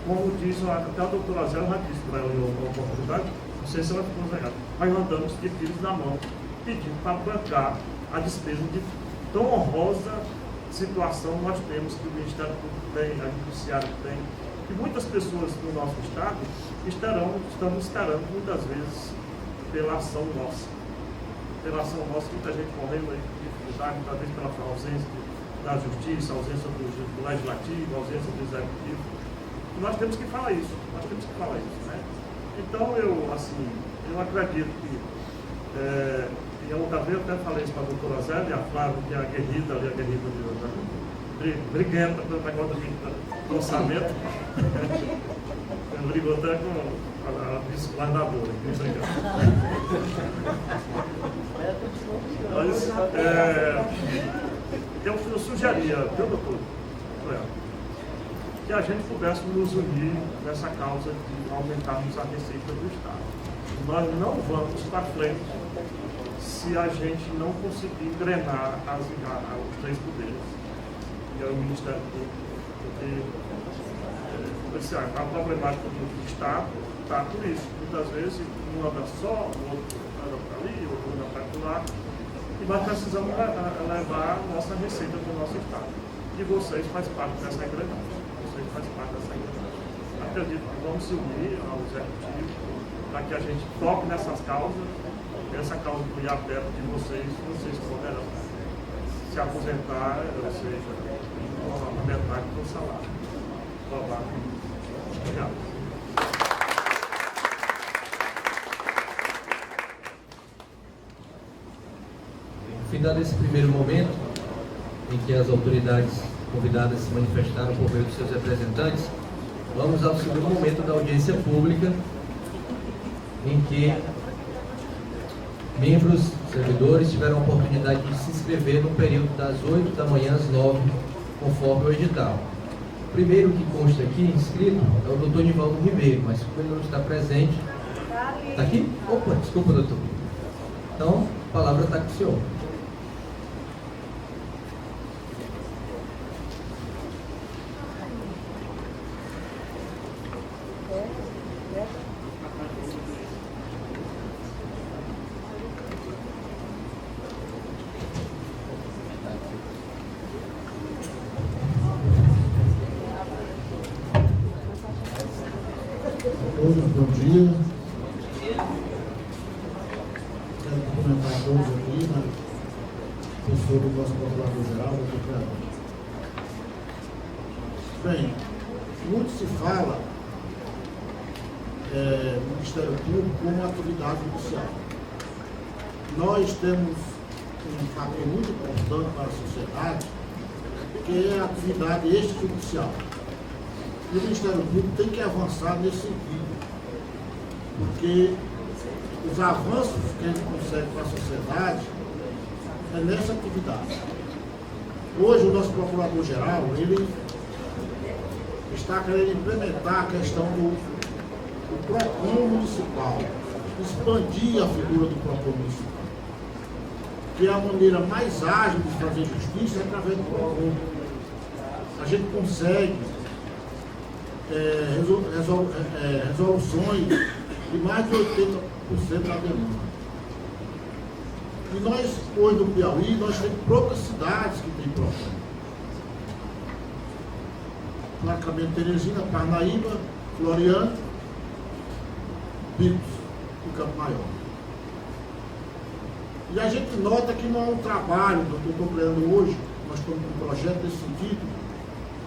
como diz até a doutora Zé, já disse para ela em uma oportunidade, não sei se ela ficou zangada, mas nós andamos de filhos na mão, pedindo para bancar a despesa de tão honrosa situação nós temos que o Ministério Público tem, a Judiciário tem. E muitas pessoas no nosso Estado estamos esperando muitas vezes pela ação nossa. Pela ação nossa, muita gente morrendo aí de dificuldade, muitas vezes pela ausência da Justiça, ausência do Legislativo, ausência do Executivo. E nós temos que falar isso, né? Então, eu acredito que, em outra vez, eu até falei isso para a doutora Zé e a Flávia, que é a guerrida briguenta pelo negócio do orçamento. Eu brigo até com a vice-guardadora. Mas eu sugeria, viu, doutor, que a gente pudesse nos unir nessa causa de aumentarmos a receita do Estado. Nós não vamos para frente se a gente não conseguir engrenar os três poderes. E é o Ministério Público, porque a problemática do Estado está por isso. Muitas vezes um anda só, o outro anda para ali, o outro anda para lá, e nós precisamos levar a nossa receita para o nosso Estado. E vocês fazem parte dessa engrenagem. Acredito que vamos se unir ao Executivo para que a gente toque nessas causas, essa causa do IAPEP de vocês poderão se aposentar, ou seja, a metade do salário. Obrigado. Findado esse primeiro momento, em que as autoridades convidadas se manifestaram por meio dos seus representantes, vamos ao segundo momento da audiência pública, em que membros, servidores, tiveram a oportunidade de se inscrever no período das 8 da manhã às 9, conforme o edital. O primeiro que consta aqui, inscrito, é o doutor Nivaldo Ribeiro, mas como ele não está presente... Está aqui? Opa, desculpa, doutor. Então, a palavra está com o senhor. Bom dia. Quero cumprimentar a todos aqui, na pessoa do nosso procurador-geral, doutor Cleber. Bem, muito se fala no Ministério Público como atividade judicial. Nós temos um fator muito importante para a sociedade, que é a atividade extrajudicial. E o Ministério Público tem que avançar nesse sentido, porque os avanços que ele consegue para a sociedade é nessa atividade. Hoje o nosso Procurador-Geral, ele está querendo implementar a questão do PROCON municipal, expandir a figura do PROCON municipal, que é a maneira mais ágil de fazer justiça é através do PROCON. A gente consegue resoluções de mais de 80% da demanda. E nós, hoje no Piauí, nós temos poucas cidades que têm PROCON. Praticamente Teresina, Parnaíba, Floriano, Picos e Campo Maior. E a gente nota que não é um trabalho que eu estou criando hoje, nós estamos com um projeto nesse sentido,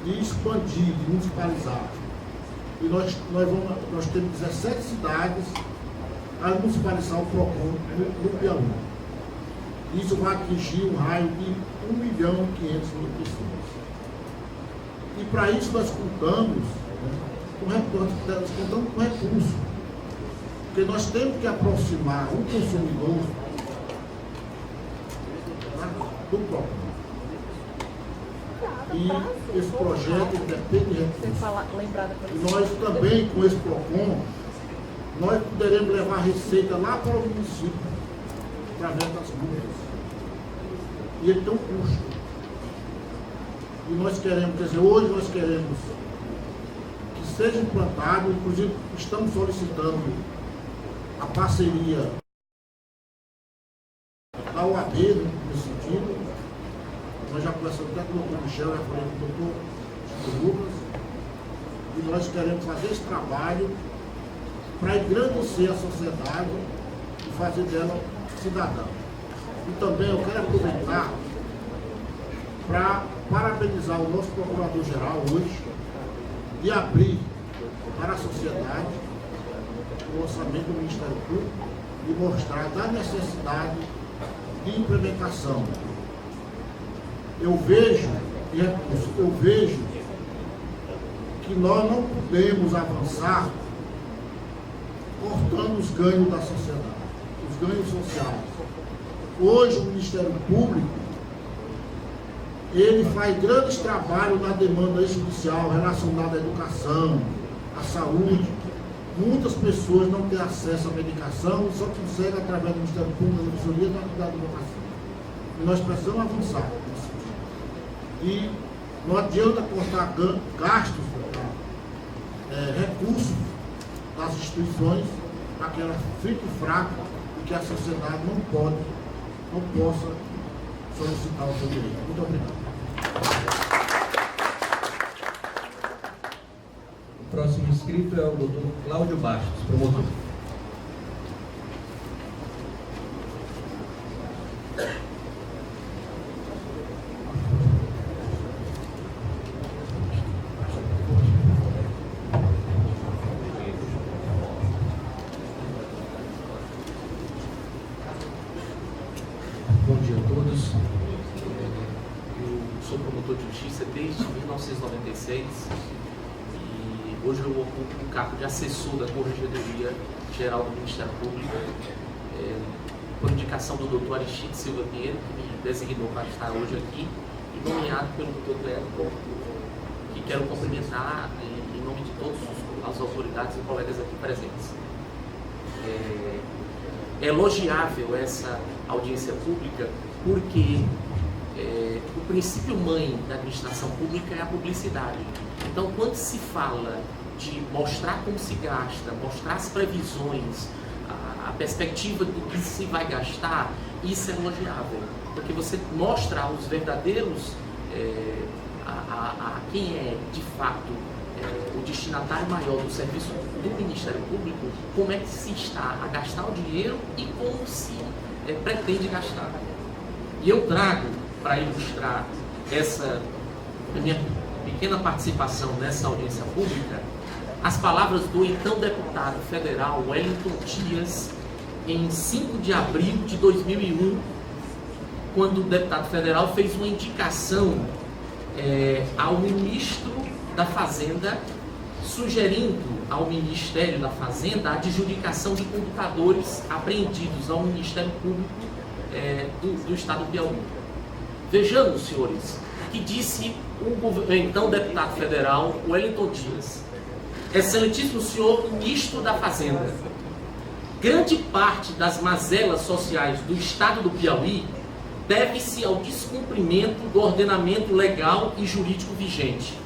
de expandir, de municipalizar. E nós temos 17 cidades a municipalizar o PROCON no Piauí. Isso vai atingir um raio de 1.500.000 pessoas. E para isso nós contamos com recursos. Porque nós temos que aproximar o consumidor do PROCON. E esse projeto depende de recursos. E nós também, com esse PROCON, nós poderemos levar a receita lá para o município, através das multas. E ele tem um custo. E nós queremos, quer dizer, hoje nós queremos que seja implantado, inclusive estamos solicitando a parceria da OAB nesse sentido. Nós já conversamos até com o doutor Michel, já falei com o doutor Chico Lucas, e nós queremos fazer esse trabalho para engrandecer a sociedade e fazer dela cidadã. E também eu quero aproveitar para parabenizar o nosso Procurador-Geral hoje de abrir para a sociedade o orçamento do Ministério Público e mostrar da necessidade de implementação. Eu vejo que nós não podemos avançar cortando os ganhos da sociedade, os ganhos sociais. Hoje o Ministério Público, ele faz grandes trabalhos na demanda judicial relacionada à educação, à saúde. Muitas pessoas não têm acesso à medicação e só conseguem através do Ministério Público, da Defensoria da Advocacia. E nós precisamos avançar. E não adianta cortar gastos, recursos das instituições para que ela fique fraca e que a sociedade não possa solicitar o seu direito. Muito obrigado. O próximo inscrito é o doutor Cláudio Bastos, promotor. Bom dia a todos. Eu sou promotor de justiça desde 1996 e Hoje eu ocupo o cargo de assessor da Corregedoria Geral do Ministério Público, por indicação do Dr. Aristides Silva Pinheiro, que me designou para estar hoje aqui, e nomeado pelo Dr. Cleber, que quero cumprimentar em nome de todas as autoridades e colegas aqui presentes. É elogiável essa audiência pública porque o princípio mãe da administração pública é a publicidade. Então, quando se fala de mostrar como se gasta, mostrar as previsões, a perspectiva do que se vai gastar, isso é elogiável, porque você mostra aos verdadeiros, a quem é de fato o destinatário maior do serviço do Ministério Público, como é que se está a gastar o dinheiro e como se pretende gastar. E eu trago, para ilustrar essa minha pequena participação nessa audiência pública, as palavras do então deputado federal Wellington Dias, em 5 de abril de 2001, quando o deputado federal fez uma indicação ao ministro da Fazenda, sugerindo ao Ministério da Fazenda a adjudicação de computadores apreendidos ao Ministério Público do Estado do Piauí. Vejamos, senhores, o que disse o então deputado federal Wellington Dias. Excelentíssimo senhor ministro da Fazenda, grande parte das mazelas sociais do Estado do Piauí deve-se ao descumprimento do ordenamento legal e jurídico vigente,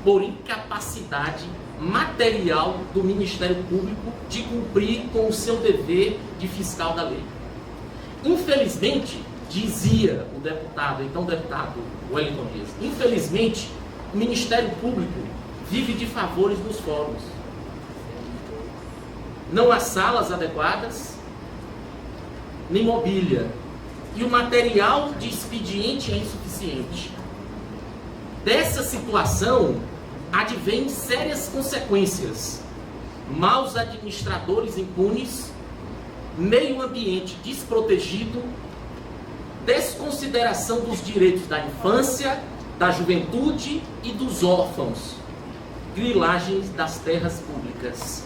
por incapacidade material do Ministério Público de cumprir com o seu dever de fiscal da lei. Infelizmente, dizia o deputado, então deputado Wellington Dias, infelizmente, o Ministério Público vive de favores nos fóruns. Não há salas adequadas, nem mobília, e o material de expediente é insuficiente. Dessa situação advêm sérias consequências: maus administradores impunes, meio ambiente desprotegido, desconsideração dos direitos da infância, da juventude e dos órfãos, grilagens das terras públicas,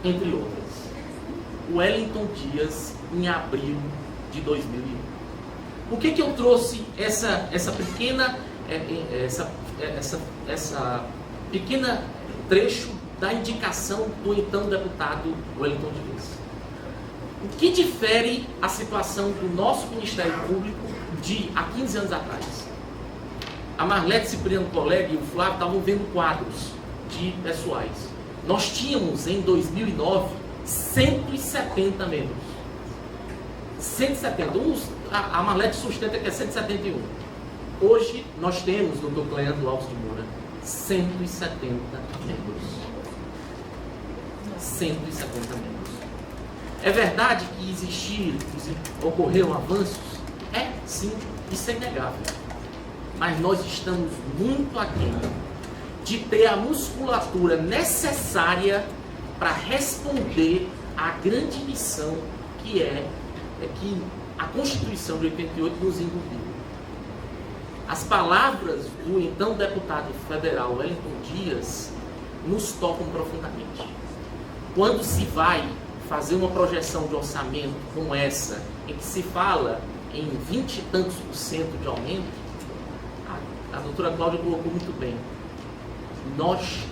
entre outras. Wellington Dias, em abril de 2001. Por que eu trouxe essa pequena trecho da indicação do então deputado Wellington Dias? O que difere a situação do nosso Ministério Público de há 15 anos atrás? A Marlete Cipriano, colega, e o Flávio estavam vendo quadros de pessoais. Nós tínhamos, em 2009, 170 membros. 170. A Marlete sustenta que é 171. Hoje, nós temos, doutor Cleandro Alves de Moura, 170 membros. 170 membros. É verdade que ocorreram avanços? É, sim, isso é inegável. Mas nós estamos muito aquém de ter a musculatura necessária para responder à grande missão que que a Constituição de 88 nos incumbiu. As palavras do então deputado federal Wellington Dias nos tocam profundamente. Quando se vai fazer uma projeção de orçamento como essa, em que se fala em 20 e tantos % de aumento, a doutora Cláudia colocou muito bem.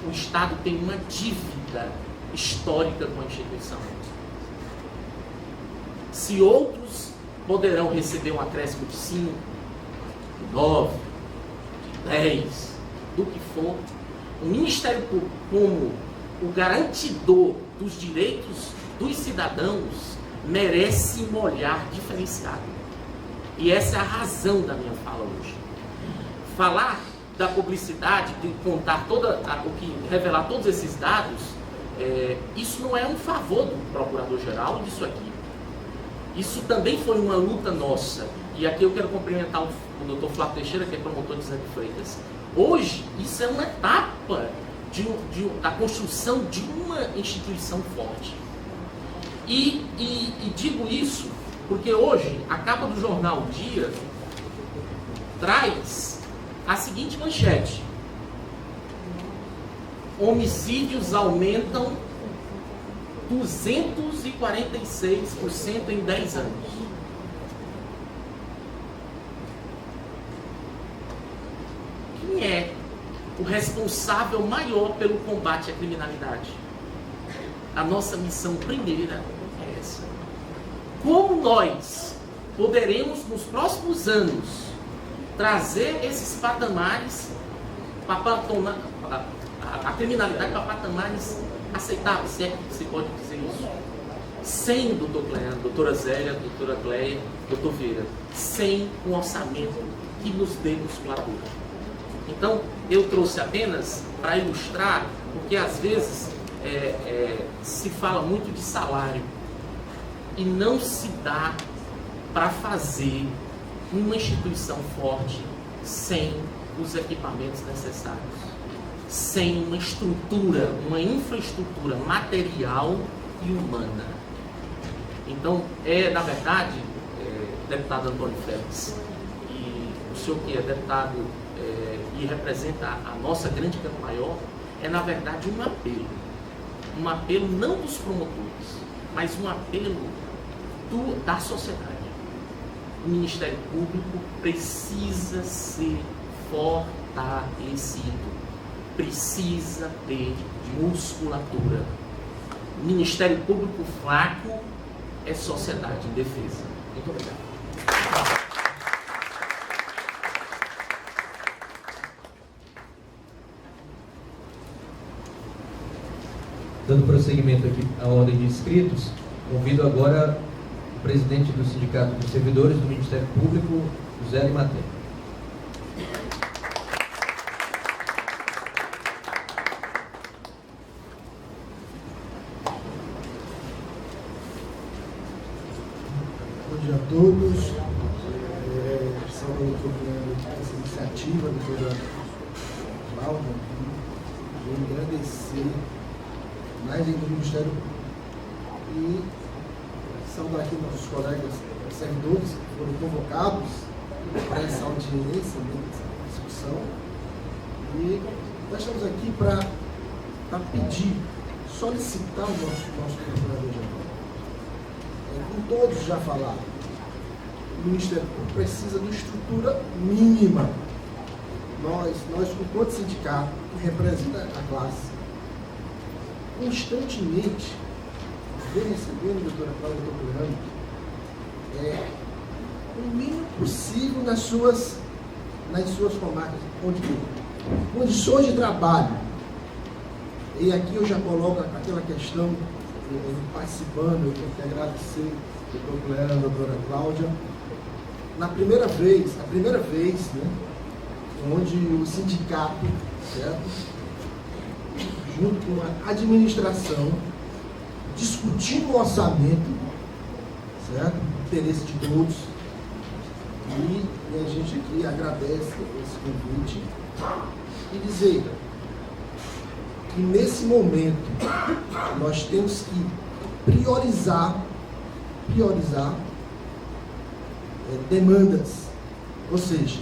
O Estado tem uma dívida histórica com a instituição. Se outros poderão receber um acréscimo de 5, de 9, de 10, do que for, o Ministério Público, como o garantidor dos direitos dos cidadãos, merece um olhar diferenciado. E essa é a razão da minha fala hoje. Falar da publicidade, de contar revelar todos esses dados, isso não é um favor do Procurador-Geral disso aqui. Isso também foi uma luta nossa. E aqui eu quero cumprimentar o Dr. Flávio Teixeira, que é promotor de Zé de Freitas. Hoje, isso é uma etapa da construção de uma instituição forte. E digo isso porque hoje a capa do jornal Dia traz a seguinte manchete: homicídios aumentam 246% em 10 anos. Quem é o responsável maior pelo combate à criminalidade? A nossa missão primeira é essa. Como nós poderemos, nos próximos anos, trazer esses patamares, a criminalidade para patamares aceitáveis, se é que se pode dizer isso, sem doutor Cleandro, doutora Zélia, doutora Cleia, doutor Vieira, sem um orçamento que nos dê musculatura. Então, eu trouxe apenas para ilustrar, porque às vezes se fala muito de salário e não se dá para fazer uma instituição forte sem os equipamentos necessários, sem uma estrutura, uma infraestrutura material e humana. Então, na verdade, deputado Antônio Félix, e o senhor que é deputado e representa a nossa grande Campo Maior, é na verdade um apelo não dos promotores, mas um apelo da sociedade. O Ministério Público precisa ser fortalecido, precisa ter musculatura. O Ministério Público fraco é sociedade indefesa. Muito obrigado. Dando prosseguimento aqui à ordem de inscritos, convido agora o presidente do Sindicato dos Servidores do Ministério Público, José Limaté. Bom dia a todos. Saúde essa iniciativa do doutora Cláudia, vou agradecer mais ainda do Ministério Público e saudar aqui nossos colegas servidores que foram convocados para essa audiência, essa discussão. E nós estamos aqui para pedir, solicitar o nosso procurador-geral. Como todos já falaram, o Ministério Público precisa de estrutura mínima. Nós enquanto sindicato que representa a classe, constantemente vem recebendo, doutora Cláudia, doutora Cleandro, o mínimo possível nas suas comarcas, onde tem condições de trabalho. E aqui eu já coloco aquela questão, participando, eu tenho que agradecer ao doutor Cleandro, a doutora Cláudia, a primeira vez, né, onde o sindicato, certo, junto com a administração, discutindo o orçamento, certo? Interesse de todos. E a gente aqui agradece esse convite e dizer que nesse momento nós temos que priorizar demandas. Ou seja,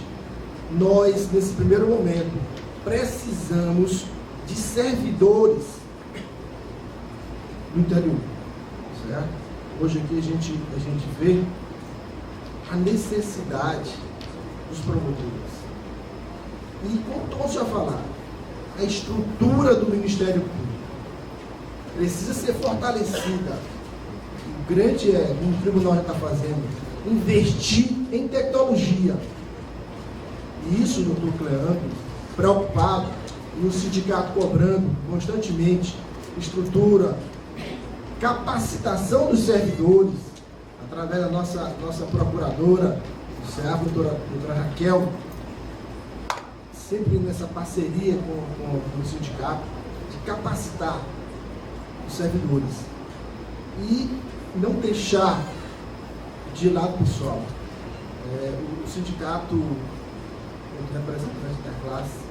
nós nesse primeiro momento precisamos de servidores no interior, certo? Hoje aqui a gente vê a necessidade dos promotores. E como todos já falaram, a estrutura do Ministério Público precisa ser fortalecida. O grande o tribunal já está fazendo, investir em tecnologia. E isso, doutor Cleandro, preocupado, e o sindicato cobrando constantemente estrutura, capacitação dos servidores, através da nossa procuradora, a doutora Raquel, sempre nessa parceria com o sindicato, de capacitar os servidores e não deixar de lado pessoal. O sindicato, como representante da classe,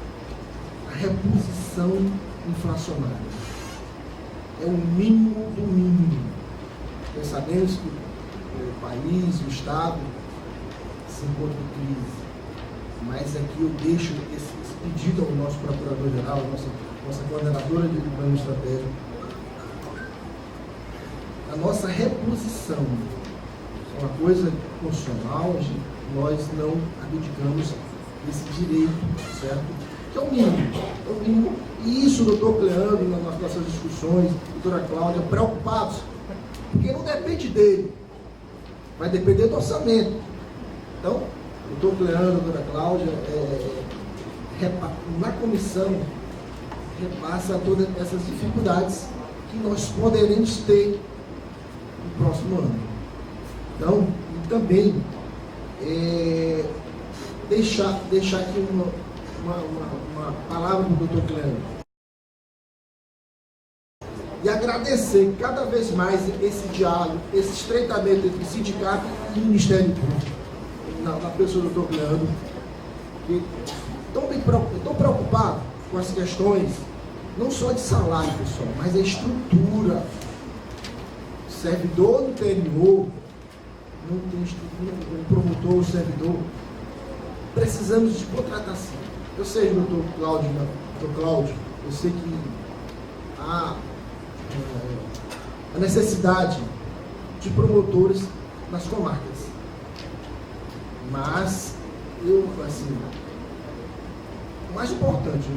a reposição inflacionária é o mínimo do mínimo. Nós sabemos que o país, o Estado se encontra em crise, mas aqui eu deixo pedido ao nosso procurador-geral, nossa coordenadora de plano estratégico, a nossa reposição é uma coisa constitucional, nós não abdicamos desse direito, certo? Que é o mínimo. E isso, doutor Cleandro, nas nossas discussões, doutora Cláudia, preocupados, porque não depende dele, vai depender do orçamento. Então, doutor Cleandro, doutora Cláudia, na comissão, repassa todas essas dificuldades que nós poderemos ter no próximo ano. Então, e também deixar aqui uma palavra para o doutor Cleandro. E agradecer cada vez mais esse diálogo, esse estreitamento entre o sindicato e o Ministério Público, na pessoa do doutor Cleandro, que estou preocupado com as questões, não só de salário, pessoal, mas a estrutura. O servidor no interior, não tem estrutura, o promotor, o servidor, precisamos de contratação. Eu sei, doutor Cláudio, eu sei que há a necessidade de promotores nas comarcas. Mas, o mais importante,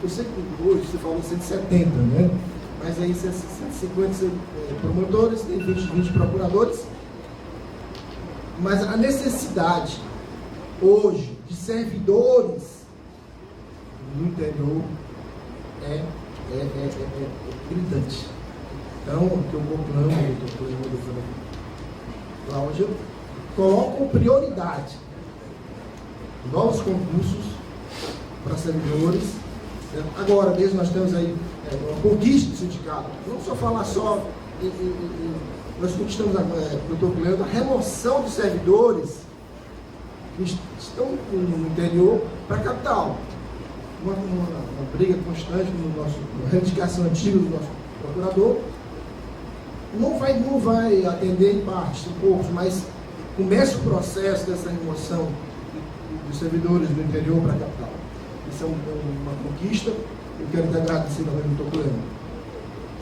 eu sei que hoje você falou 170, né? Mas aí 150 promotores, tem 20 procuradores. Mas a necessidade hoje de servidores no interior é gritante. Então, o que eu proclamo, a doutora Cláudia, colocam prioridade. Novos concursos para servidores. Agora mesmo nós temos aí uma conquista do sindicato. Não só falar só nós conquistamos agora, doutor Cleandro, a remoção de servidores que estão no interior para a capital. Uma briga constante uma reivindicação antiga do nosso procurador. Não vai atender em parte, são poucos, mas começa o processo dessa remoção dos servidores do interior para a capital. Isso é uma conquista. Eu quero te agradecer também, doutor Cleandro.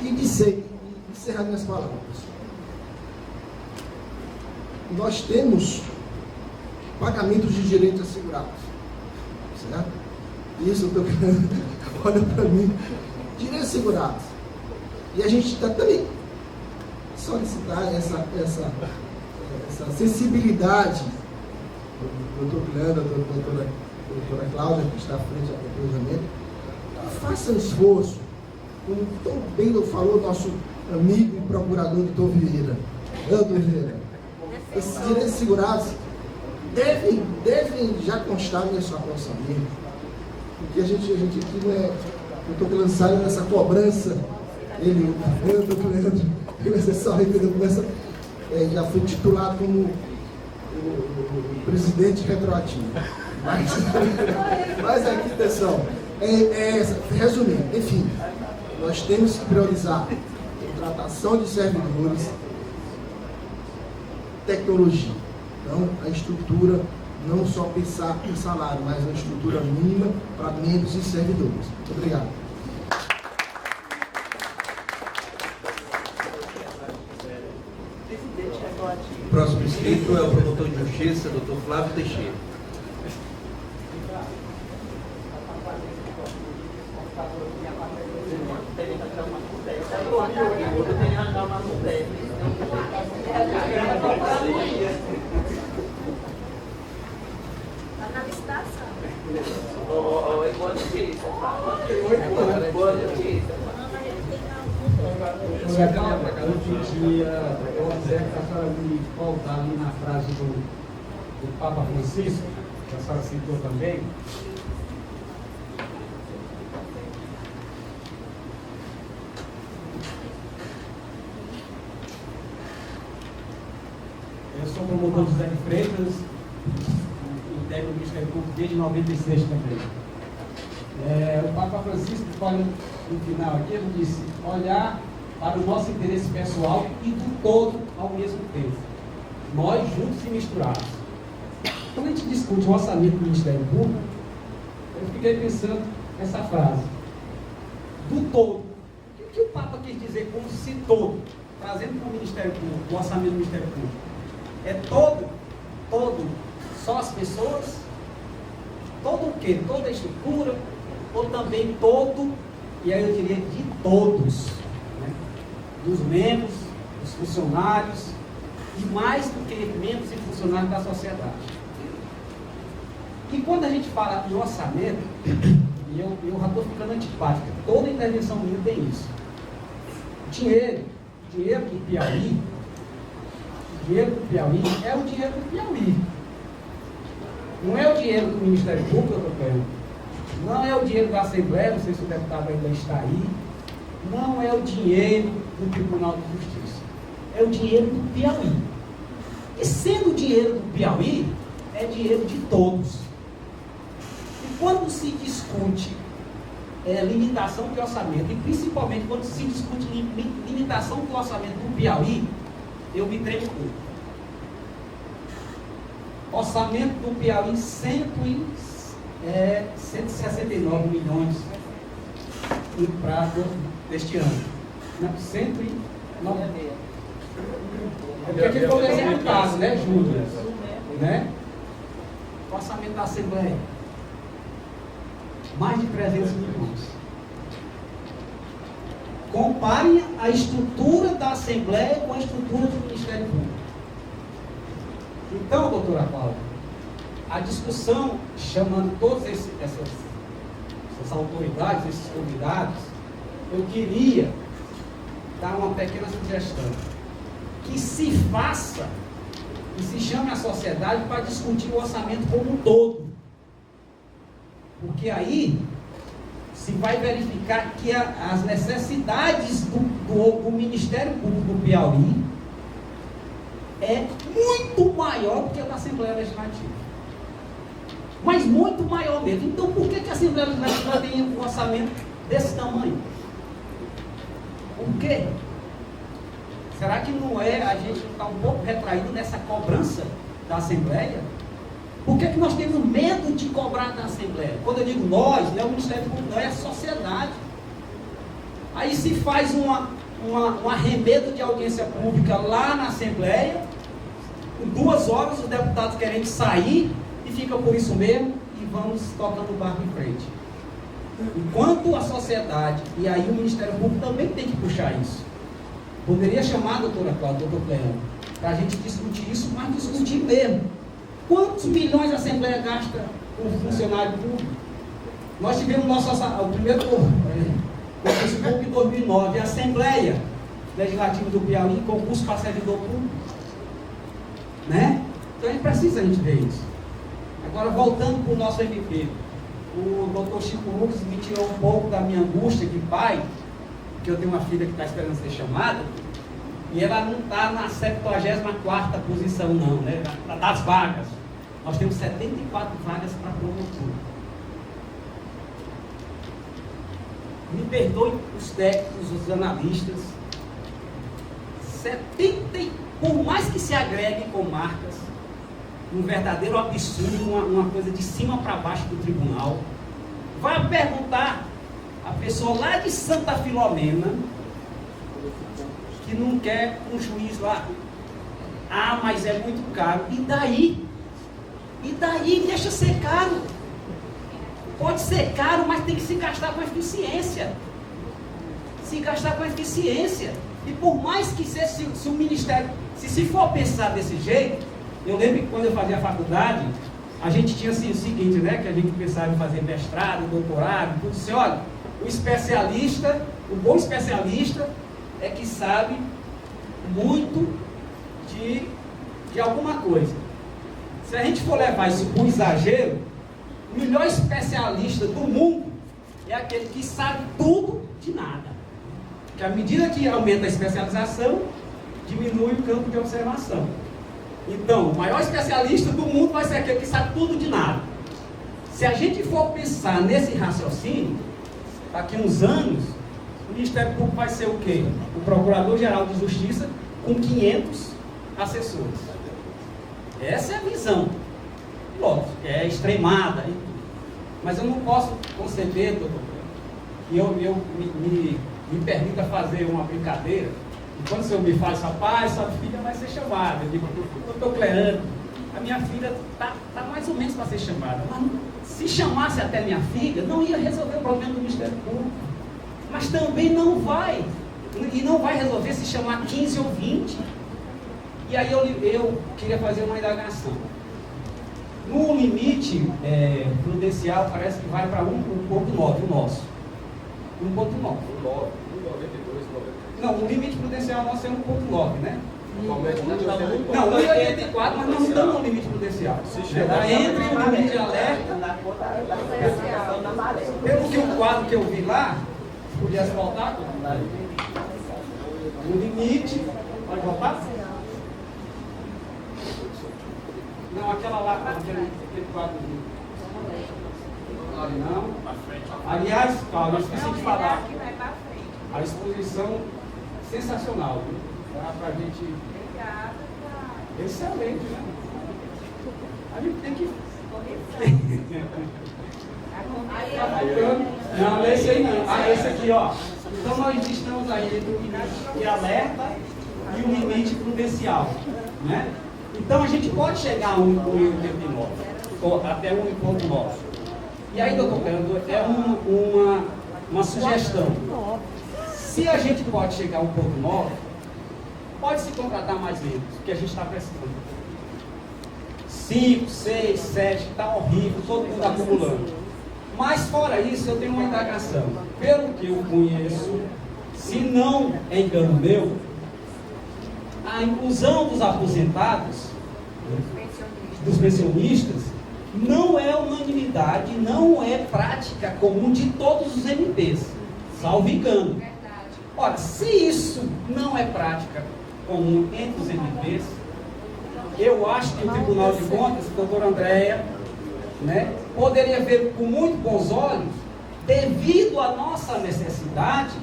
E encerrar minhas palavras. Nós temos pagamentos de direitos assegurados. Certo? Isso, doutor Cleandro, olha para mim. Direitos assegurados. E a gente está também solicitar essa sensibilidade do doutor Cleandro, da doutora Cláudia, que está à frente do planejamento, faça um esforço, como tão bem falou nosso amigo e procurador doutor Vieira. Doutor Vieira, esses direitos segurados devem já constar nesse orçamento, porque a gente aqui não é, eu estou lançado nessa cobrança, eu estou comecei só já fui titulado como o presidente retroativo. Mas aqui, pessoal, resumindo, enfim, nós temos que priorizar contratação de servidores, tecnologia. Então, a estrutura, não só pensar em salário, mas a estrutura mínima para membros e servidores. Muito obrigado. O próximo inscrito é o promotor de justiça, Dr. Flávio Teixeira. Eu quiser que a senhora me voltar ali na frase do Papa Francisco, que a senhora citou também. Eu sou promotor José de Freitas, integro o Ministério Público desde 96 também. O Papa Francisco, no final aqui, ele disse: olhar para o nosso interesse pessoal e do todo ao mesmo tempo. Nós juntos e misturados. Quando a gente discute o orçamento do Ministério Público, eu fiquei pensando nessa frase. Do todo. O que o Papa quis dizer com se todo? Trazendo para o Ministério Público, o orçamento do Ministério Público. É todo, só as pessoas? Todo o quê? Toda a estrutura? Ou também todo, e aí eu diria de todos, né? Dos membros, dos funcionários, e mais do que membros e funcionários da sociedade. E quando a gente fala em orçamento, e eu já estou ficando antipático, toda intervenção minha tem isso. Dinheiro do Piauí, é o dinheiro do Piauí. Não é o dinheiro do Ministério Público, doutor, não é o dinheiro da Assembleia, não sei se o deputado ainda está aí, não é o dinheiro do Tribunal de Justiça, é o dinheiro do Piauí. E sendo o dinheiro do Piauí, é dinheiro de todos. E quando se discute limitação de orçamento, e principalmente quando se discute limitação do orçamento do Piauí, eu me tremo pouco. Orçamento do Piauí, 169 milhões para deste ano. 109. É porque aqui foi executado, né, Júlio? Né? O orçamento da Assembleia, mais de 300 milhões. Comparem a estrutura da Assembleia com a estrutura do Ministério Público. Então, doutora Paula, a discussão, chamando todas essas autoridades, esses convidados, eu queria dar uma pequena sugestão. Que se faça e se chame a sociedade para discutir o orçamento como um todo. Porque aí se vai verificar que as necessidades do Ministério Público do Piauí é muito maior do que a da Assembleia Legislativa. Mas muito maior mesmo. Então por que a Assembleia Legislativa tem um orçamento desse tamanho? Por quê? Será que não é a gente está um pouco retraído nessa cobrança da Assembleia? Por que nós temos medo de cobrar da Assembleia? Quando eu digo nós, não é o Ministério Público, não é a sociedade. Aí se faz um arremedo de audiência pública lá na Assembleia, em 2 horas os deputados querem sair e fica por isso mesmo e vamos tocando o barco em frente. Enquanto a sociedade, e aí o Ministério Público também tem que puxar isso. Poderia chamar a doutora Cláudia, doutor Cleão, para a gente discutir isso, mas discutir mesmo. Quantos milhões a Assembleia gasta com funcionário público? Nós tivemos o primeiro concurso público em 2009, a Assembleia Legislativa do Piauí, concurso para servidor público. Né? Então a gente ver isso. Agora, voltando para o nosso MP, o doutor Chico Lucas me tirou um pouco da minha angústia de pai, que eu tenho uma filha que está esperando ser chamada, e ela não está na 74ª posição não, né? Das vagas. Nós temos 74 vagas para promotor. Me perdoem os técnicos, os analistas, 70, por mais que se agreguem com marcas, um verdadeiro absurdo, uma coisa de cima para baixo do tribunal, vai perguntar a pessoa lá de Santa Filomena, que não quer um juiz lá, mas é muito caro, e daí? E daí deixa ser caro. Pode ser caro, mas tem que se gastar com eficiência. Se gastar com eficiência. E por mais que seja, se o Ministério, se for pensar desse jeito, eu lembro que quando eu fazia a faculdade, a gente tinha assim, o seguinte, né? Que a gente pensava em fazer mestrado, doutorado, tudo assim, olha, o especialista, o bom especialista é que sabe muito de alguma coisa. Se a gente for levar isso por exagero, o melhor especialista do mundo é aquele que sabe tudo de nada. Porque à medida que aumenta a especialização, diminui o campo de observação. Então, o maior especialista do mundo vai ser aquele que sabe tudo de nada. Se a gente for pensar nesse raciocínio, daqui a uns anos, o Ministério Público vai ser o quê? O Procurador-Geral de Justiça com 500 assessores. Essa é a visão. Lógico, é extremada. Mas eu não posso conceder, doutor, que eu me permita fazer uma brincadeira. E quando o senhor me fala, rapaz, sua filha vai ser chamada. Eu digo, doutor Cleandro, a minha filha está mais ou menos para ser chamada. Mas se chamasse até minha filha, não ia resolver o problema do Ministério Público. Mas também não vai. E não vai resolver se chamar 15 ou 20. E aí eu queria fazer uma indagação. No limite prudencial, parece que vai para 1,9, o nosso. 1,9. Não, o limite prudencial nosso é 1,9, né? Não, 1,84, mas nós não estamos no limite prudencial. Está entre o limite de alerta. Pelo que o quadro que eu vi lá, podia asfaltar, o limite. Pode voltar? Não, aquela lá, aquele quadrozinho. Não. Aliás, Paulo, eu esqueci de falar. A exposição sensacional, viu? Para a gente. Excelente, né? A gente tem que. Não, esse aí não. Ah, esse aqui, ó. Então nós estamos aí entre o limite de alerta e o limite prudencial, né? Então a gente pode chegar a 1,89 ou até 1,9. E aí, doutor Cleandro, é uma sugestão. Se a gente pode chegar a 1,9, pode se contratar mais livros, que a gente está precisando. 5, 6, 7, está horrível, todo mundo acumulando. Mas fora isso, eu tenho uma indagação. Pelo que eu conheço, se não é engano meu, a inclusão dos aposentados, dos pensionistas, não é unanimidade, não é prática comum de todos os MPs, salvo engano. Ora, se isso não é prática comum entre os MPs, eu acho que o Tribunal de Contas, doutora Andréia, né, poderia ver com muito bons olhos, devido à nossa necessidade,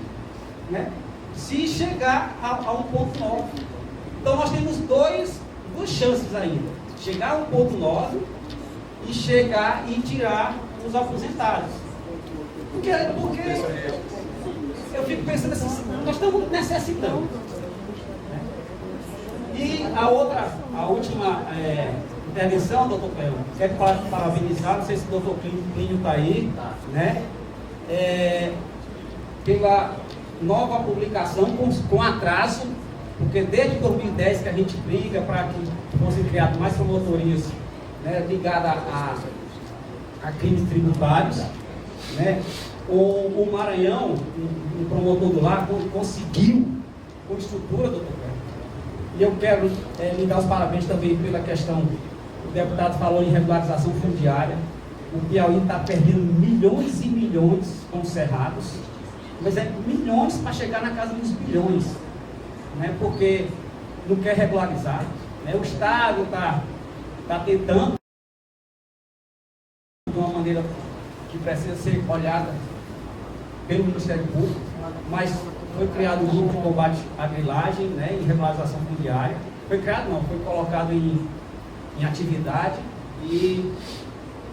né, se chegar a 1,9. Então nós temos duas chances ainda. Chegar a 1,9 e chegar e tirar os aposentados. Porque eu fico pensando assim, nós estamos necessitando. Né? E a última intervenção, doutor Cleandro, quero parabenizar, não sei se o doutor Plínio está aí, né? Pela nova publicação com atraso, porque desde 2010 que a gente briga para que fossem criadas mais promotorias, né, ligadas a crimes tributários, né? O Maranhão, um promotor do lar, conseguiu com estrutura, doutor Cleandro. E eu quero lhe dar os parabéns também pela questão, o deputado falou em regularização fundiária. O Piauí está perdendo milhões e milhões com os cerrados, mas é milhões para chegar na casa dos bilhões, né? Porque não quer regularizar, né? O Estado está tentando de uma maneira que precisa ser olhada pelo Ministério Público, mas foi criado um grupo de combate à grilagem, né, e regularização fundiária. Foi criado não, foi colocado em atividade, e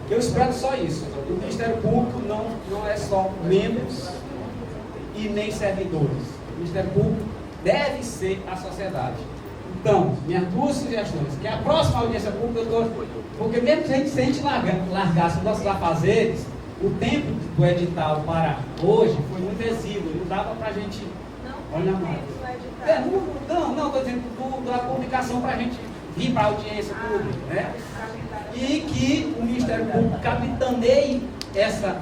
eu espero só isso. O Ministério Público não é só membros e nem servidores. O Ministério Público deve ser a sociedade. Então, minhas duas sugestões, que a próxima audiência pública, porque mesmo se a gente largasse os nossos afazeres, o tempo do edital para hoje foi muito exíguo, não dava para a gente olhar mais. Não, estou dizendo da publicação para a gente vir para a audiência pública, né? E que o Ministério Público capitaneie essa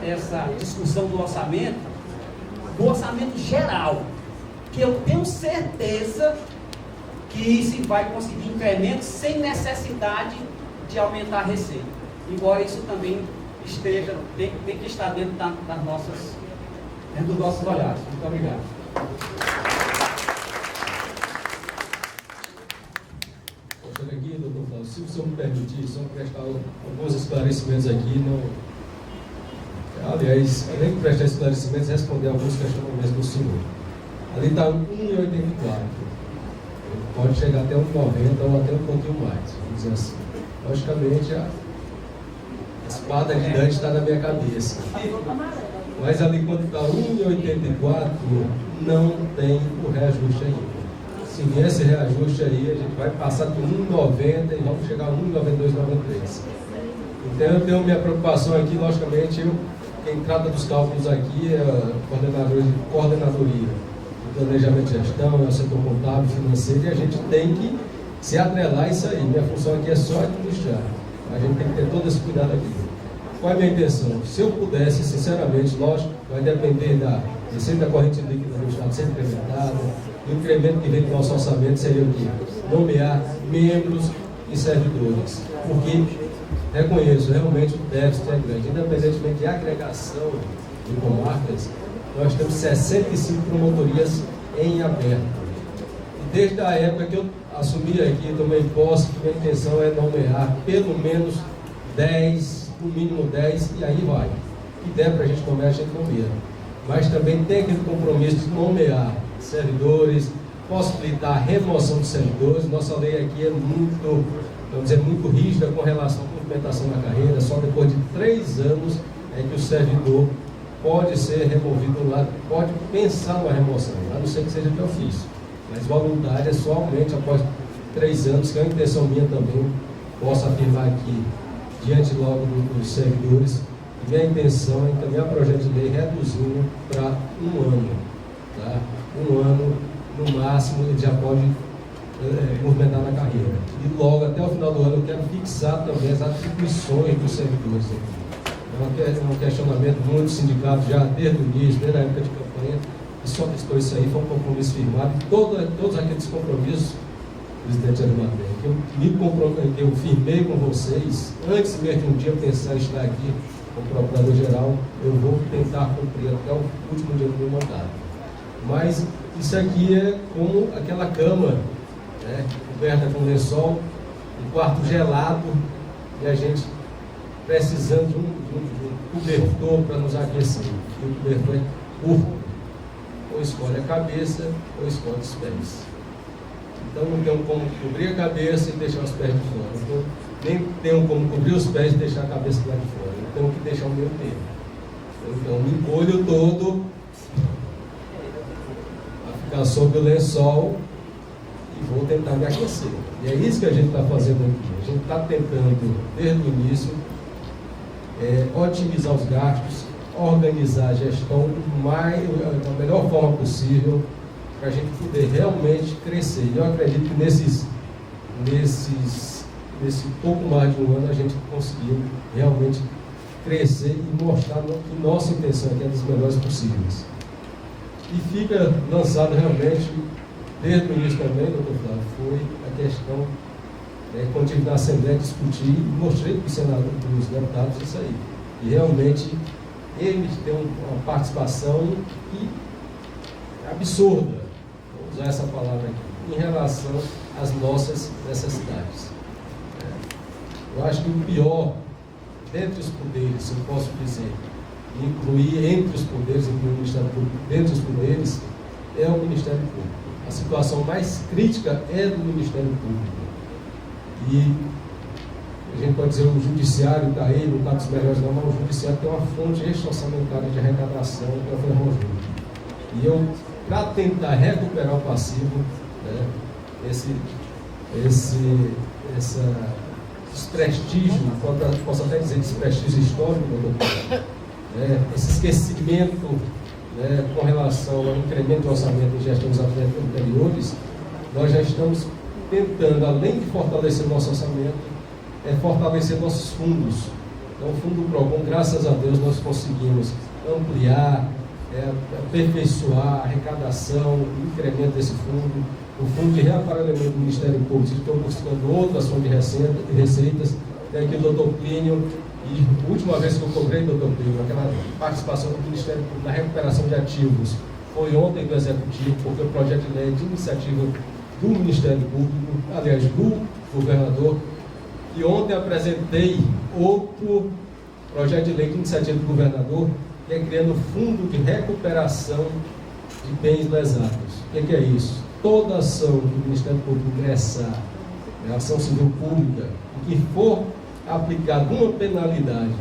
discussão do orçamento geral, que eu tenho certeza que se vai conseguir incremento sem necessidade de aumentar a receita. Embora isso também tem que estar dentro dos nossos olhares. Muito obrigado. Aqui, doutor Flávio, se o senhor me permitir, só prestar alguns esclarecimentos aqui. Aliás, além de prestar esclarecimentos, responder alguns questionamentos do senhor. Ali está 1,84. Pode chegar até 1,90 ou até um pouquinho mais, vamos dizer assim. Logicamente, as espada de Dante está na minha cabeça. Mas ali quando está 1,84, não tem o reajuste ainda. Se vier esse reajuste aí, a gente vai passar de 1,90 e vamos chegar a 1,92, 93. Então eu tenho minha preocupação aqui, logicamente, quem trata dos cálculos aqui é a coordenadoria de planejamento e gestão, é o setor contábil, financeiro, e a gente tem que se atrelar isso aí. Minha função aqui é só administrar. A gente tem que ter todo esse cuidado aqui. Qual é a minha intenção? Se eu pudesse, sinceramente, lógico, vai depender da receita corrente líquida do Estado ser incrementada, o incremento que vem do nosso orçamento seria o quê? Nomear membros e servidores. Porque, reconheço, realmente o déficit é grande. Independentemente de agregação de comarcas, nós temos 65 promotorias em aberto. E desde a época que eu assumi aqui, tomei posse, que minha intenção é nomear pelo menos 10, no mínimo 10, e aí vai. O que der para a gente nomear, a gente nomeia. Mas também tem aquele compromisso de nomear servidores, possibilitar a remoção de servidores. Nossa lei aqui é muito, vamos dizer, muito rígida com relação à movimentação da carreira. Só depois de 3 anos é que o servidor pode ser removido lá, pode pensar numa remoção, a não ser que seja de ofício. Mas voluntária somente após 3 anos, que é a intenção minha também, posso afirmar aqui, diante logo dos servidores, que minha intenção é encaminhar projeto de lei reduzindo para 1 ano. Tá? 1 ano, no máximo, ele já pode movimentar na carreira. E logo, até o final do ano, eu quero fixar também as atribuições dos servidores aqui. É um questionamento muito sindicato já desde o início, desde a época de campanha, e só testou isso aí, foi um compromisso firmado, e todos aqueles compromissos, presidente Arimateia, que eu firmei com vocês, antes mesmo de um dia pensar em estar aqui como procurador-geral, eu vou tentar cumprir até o último dia do meu mandato. Mas isso aqui é como aquela cama, né, coberta com lençol, um quarto gelado, e a gente precisando de um cobertor para nos aquecer. E o cobertor é curto. Ou escolhe a cabeça, ou escolhe os pés. Então não tem como cobrir a cabeça e deixar os pés de fora. Então, nem tem como cobrir os pés e deixar a cabeça lá de fora. Então, que deixar o meio termo. Então, me encolho todo a ficar sob o lençol e vou tentar me aquecer. E é isso que a gente está fazendo aqui. A gente está tentando, desde o início, otimizar os gastos, organizar a gestão da melhor forma possível para a gente poder realmente crescer. E eu acredito que nesse pouco mais de um ano a gente conseguiu realmente crescer e mostrar que nossa intenção aqui é das melhores possíveis. E fica lançado realmente, desde o início também, doutor Flávio, foi a questão, quando estive na Assembleia, discutir e mostrei para o Senado, para os deputados isso aí. E realmente eles têm uma participação absurda, vou usar essa palavra aqui, em relação às nossas necessidades. Eu acho que o pior, dentre os poderes, se eu posso dizer, incluir entre os poderes, incluir o Ministério Público, dentre os poderes, é o Ministério Público. A situação mais crítica é do Ministério Público. E a gente pode dizer o judiciário está aí, não está dos melhores não, mas o judiciário tem uma fonte extra-orçamentária de arrecadação, que é o Ferrojúdio. E eu, para tentar recuperar o passivo, né, esse desprestígio, posso até dizer desprestígio histórico, doutor, esse esquecimento, né, com relação ao incremento do orçamento em gestões anteriores, nós já estamos tentando, além de fortalecer o nosso orçamento, fortalecer nossos fundos. Então, o Fundo PROCON, graças a Deus, nós conseguimos ampliar, aperfeiçoar a arrecadação, o incremento desse fundo. O Fundo de Reaparelhamento do Ministério Público, estou buscando outras fontes de receitas. Tem aqui o doutor Plínio, e a última vez que eu cobrei, doutor Plínio, aquela participação do Ministério Público na recuperação de ativos, foi ontem do Executivo, porque o projeto de lei de iniciativa do Ministério Público, aliás, do governador, e ontem apresentei outro projeto de lei de iniciativa do governador, que é criando fundo de recuperação de bens lesados. O que é isso? Toda ação que o Ministério Público ingressar, ação civil pública, que for aplicada uma penalidade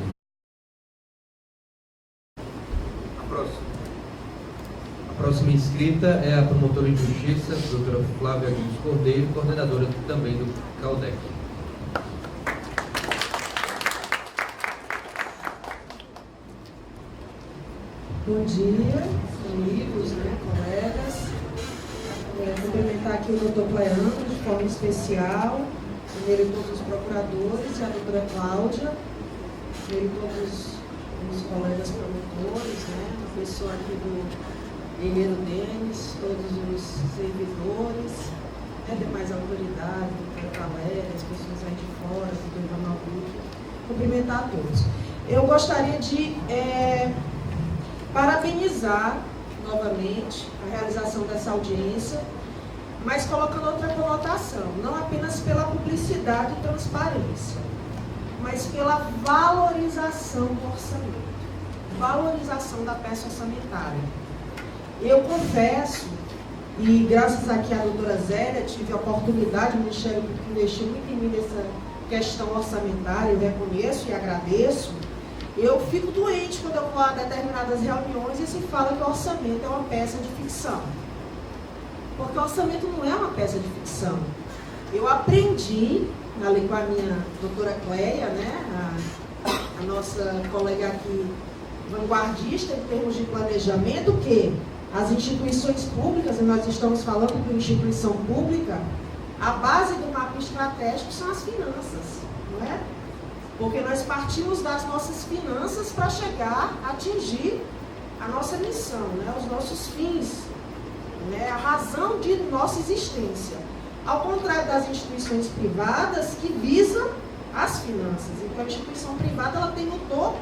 próxima inscrita é a promotora de justiça, doutora Flávia Guides Cordeiro, coordenadora também do CAUDEC. Bom dia, amigos, colegas. Cumprimentar aqui o doutor Cleandro de forma especial, primeiro todos os procuradores e a doutora Cláudia, primeiro todos os colegas promotores, a pessoa aqui do Engenheiro Denis, todos os servidores, demais autoridades, doutora Valéria, as pessoas aí de fora, doutor Ivan Malbuque, cumprimentar a todos. Eu gostaria de parabenizar novamente a realização dessa audiência, mas colocando outra conotação, não apenas pela publicidade e transparência, mas pela valorização do orçamento, valorização da peça orçamentária. Eu confesso, e graças aqui à doutora Zélia, tive a oportunidade, o Ministério Público investiu muito em mim nessa questão orçamentária, eu reconheço e agradeço. Eu fico doente quando eu vou a determinadas reuniões e se fala que o orçamento é uma peça de ficção. Porque o orçamento não é uma peça de ficção. Eu aprendi, ali com a minha doutora Cléia, a nossa colega aqui, vanguardista em termos de planejamento, que as instituições públicas, e nós estamos falando de instituição pública, a base do mapa estratégico são as finanças, não é? Porque nós partimos das nossas finanças para chegar a atingir a nossa missão, os nossos fins, a razão de nossa existência. Ao contrário das instituições privadas que visam as finanças. Então, a instituição privada ela tem no topo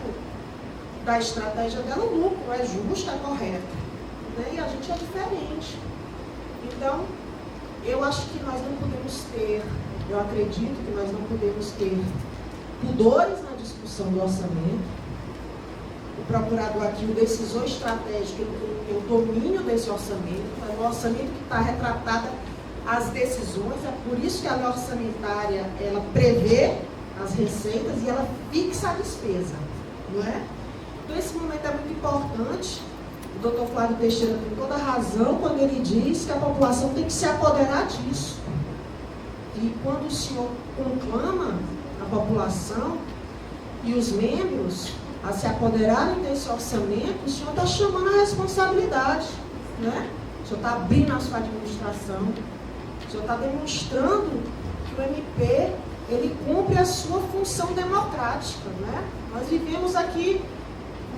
da estratégia dela o lucro, é justo, é correto. E a gente é diferente. Então, eu acho que nós não podemos ter, eu acredito que nós não podemos ter pudores na discussão do orçamento. O procurador aqui, o decisor estratégico, ele tem o domínio desse orçamento, é o orçamento que está retratada as decisões, é por isso que a lei orçamentária, ela prevê as receitas e ela fixa a despesa, não é? Então, esse momento é muito importante. O doutor Flávio Teixeira tem toda a razão quando ele diz que a população tem que se apoderar disso. E quando o senhor conclama a população e os membros a se apoderarem desse orçamento, o senhor está chamando a responsabilidade, né? O senhor está abrindo a sua administração, o senhor está demonstrando que o MP, ele cumpre a sua função democrática, né? Nós vivemos aqui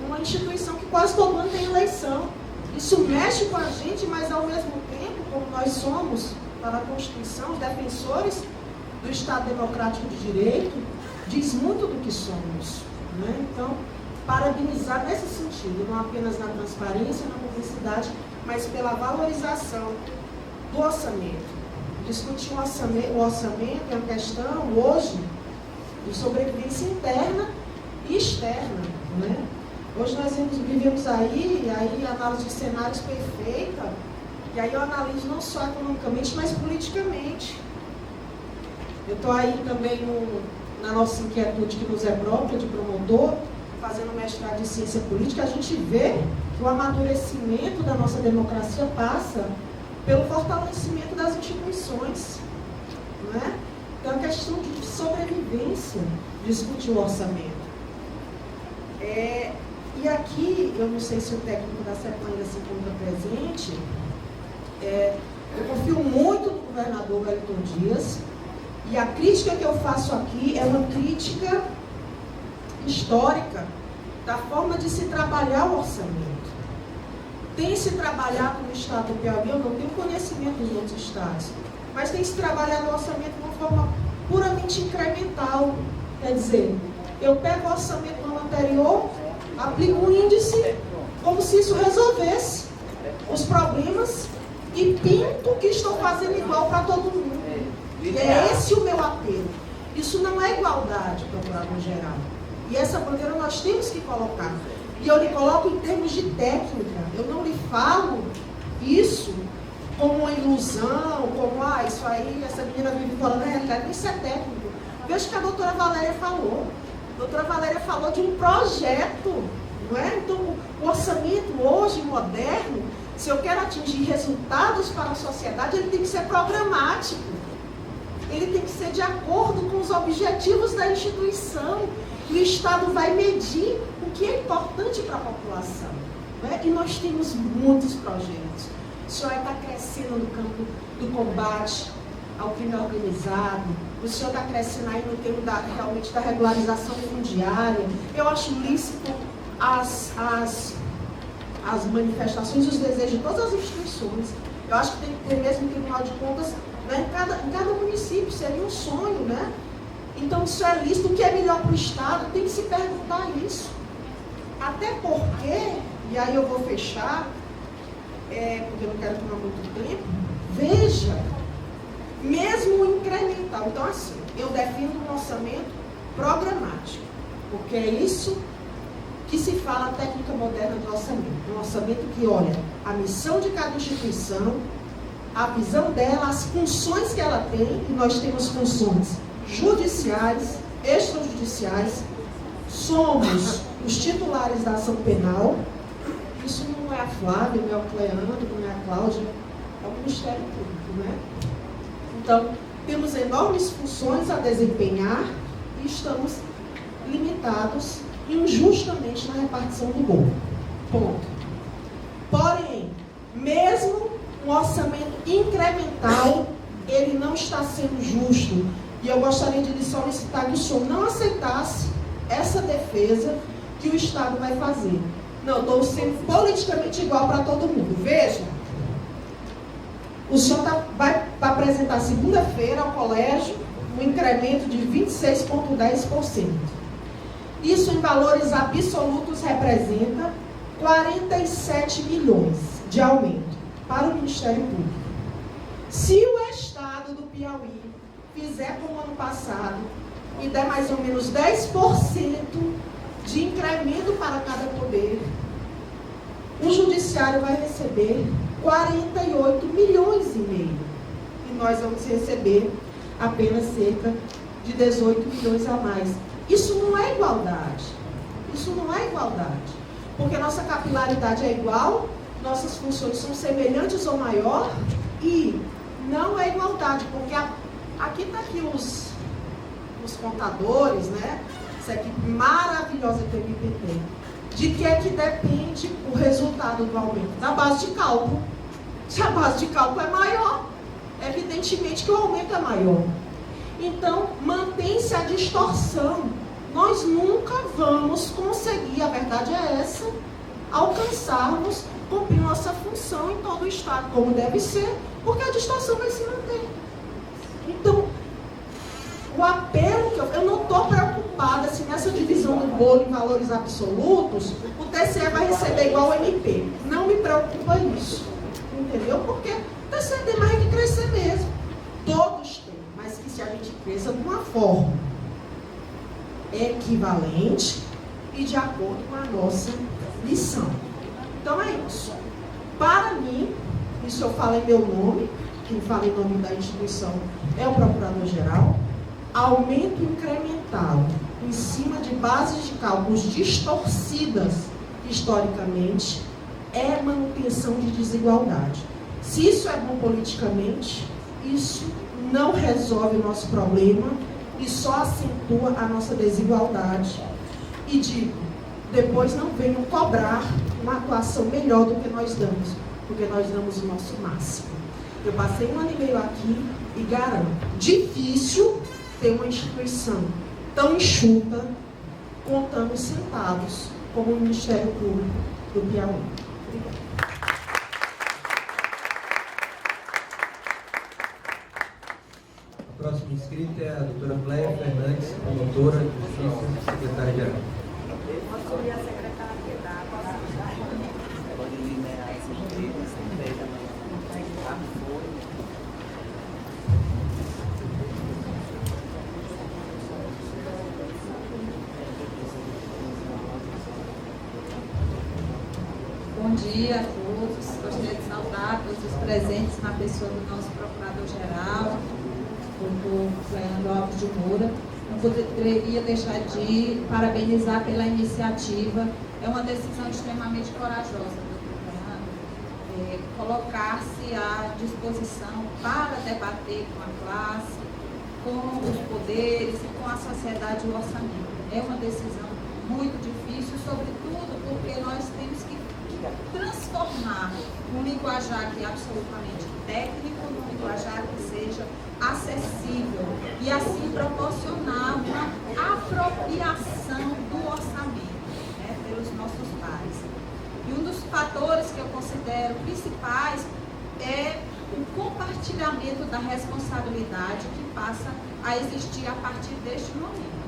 uma instituição que quase todo ano tem eleição. Isso mexe com a gente, mas ao mesmo tempo, como nós somos, para a Constituição, os defensores do Estado Democrático de Direito, diz muito do que somos, né? Então, parabenizar nesse sentido, não apenas na transparência, na publicidade, mas pela valorização do orçamento. Discutir o orçamento é uma questão, hoje, de sobrevivência interna e externa, né? Hoje nós vivemos aí análise de cenários perfeita, e aí eu analiso não só economicamente, mas politicamente. Eu estou aí também na nossa inquietude que nos é própria, de promotor, fazendo mestrado de ciência política, a gente vê que o amadurecimento da nossa democracia passa pelo fortalecimento das instituições, não é? Então, é uma questão de sobrevivência discutir o orçamento. E aqui, eu não sei se o técnico da CEPAM ainda se encontra presente, eu confio muito no governador Wellington Dias, e a crítica que eu faço aqui é uma crítica histórica da forma de se trabalhar o orçamento. Tem se trabalhado no estado do Piauí, eu não tenho conhecimento dos outros estados, mas tem se trabalhado o orçamento de uma forma puramente incremental. Quer dizer, eu pego o orçamento do ano anterior, aplico um índice, como se isso resolvesse os problemas e pinto que estou fazendo igual para todo mundo. E é esse o meu apelo. Isso não é igualdade, procurador-geral. E essa bandeira nós temos que colocar. E eu lhe coloco em termos de técnica. Eu não lhe falo isso como uma ilusão, como, isso aí, essa menina vive falando na realidade. Isso é técnico. Veja o que a doutora Valéria falou. A doutora Valéria falou de um projeto, não é? Então, o orçamento hoje, moderno, Se eu quero atingir resultados para a sociedade, ele tem que ser programático. Ele tem que ser de acordo com os objetivos da instituição. E o Estado vai medir o que é importante para a população. Né? E nós temos muitos projetos. O senhor está crescendo no campo do combate ao crime organizado. O senhor está crescendo aí no termo realmente da regularização fundiária. Eu acho lícito as manifestações e os desejos de todas as instituições. Eu acho que tem que ter mesmo um Tribunal de Contas, né, em cada município. Seria um sonho, né? Então, isso é lícito. O que é melhor para o Estado? Tem que se perguntar isso. Até porque, e aí eu vou fechar, porque eu não quero tomar muito tempo, veja, mesmo o incremental. Então, assim, eu defino um orçamento programático, porque é isso que se fala a técnica moderna do orçamento. Um orçamento que olha a missão de cada instituição, a visão dela, as funções que ela tem, e nós temos funções judiciais, extrajudiciais, somos os titulares da ação penal. Isso não é a Flávia, não é o Cleandro, não é a Cláudia, é o Ministério Público, né? Então, temos enormes funções a desempenhar e estamos limitados injustamente na repartição do bolo. Ponto. Porém, mesmo um orçamento incremental, ele não está sendo justo. E eu gostaria de lhe solicitar que o senhor não aceitasse essa defesa que o Estado vai fazer. Não, estou sendo politicamente igual para todo mundo. Veja, o senhor vai apresentar segunda-feira ao colégio um incremento de 26,10%. Isso em valores absolutos representa 47 milhões de aumento para o Ministério Público. Se o Estado do Piauí fizer como ano passado e der mais ou menos 10% de incremento para cada poder, o Judiciário vai receber 48 milhões e meio. E nós vamos receber apenas cerca de 18 milhões a mais. Isso não é igualdade. Isso não é igualdade. Porque nossa capilaridade é igual, nossas funções são semelhantes ou maior, e não é igualdade, porque aqui está aqui os contadores, né? Essa equipe maravilhosa que o MP tem. De que é que depende o resultado do aumento? Da base de cálculo. Se a base de cálculo é maior, evidentemente que o aumento é maior. Então, mantém-se a distorção. Nós nunca vamos conseguir, a verdade é essa, alcançarmos, cumprir nossa função em todo o Estado, como deve ser, porque a distorção vai se manter. Então, o apelo que eu não estou preocupada se nessa divisão do bolo em valores absolutos, o TCE vai receber igual ao MP. Não me preocupa isso. Entendeu? Porque o TCE tem mais que crescer mesmo. Todos têm, mas que se a gente cresça de uma forma equivalente e de acordo com a nossa missão. Então é isso. Para mim, isso eu falo em meu nome, quem fala em nome da instituição é o Procurador-Geral, aumento incremental em cima de bases de cálculos distorcidas historicamente é manutenção de desigualdade. Se isso é bom politicamente, isso não resolve o nosso problema e só acentua a nossa desigualdade. E digo, depois não venham cobrar uma atuação melhor do que nós damos, porque nós damos o nosso máximo. Eu passei 1 ano e meio aqui e garanto, difícil ter uma instituição tão enxuta, contando centavos, como o Ministério Público do Piauí. Obrigada. A próxima inscrita é a doutora Cléia Fernandes, promotora de Justiça, secretária-geral. Bom dia a todos. Gostaria de saudar todos os presentes na pessoa do nosso Procurador-Geral, doutor Cleandro Alves de Moura. Não poderia deixar de parabenizar pela iniciativa. É uma decisão extremamente corajosa, doutor Cleandro. colocar-se à disposição para debater com a classe, com os poderes e com a sociedade o orçamento. É uma decisão muito difícil, sobretudo porque nós temos que transformar um linguajar que é absolutamente técnico num linguajar que seja acessível e assim proporcionar uma apropriação do orçamento, né, pelos nossos pares. E um dos fatores que eu considero principais é o compartilhamento da responsabilidade que passa a existir a partir deste momento.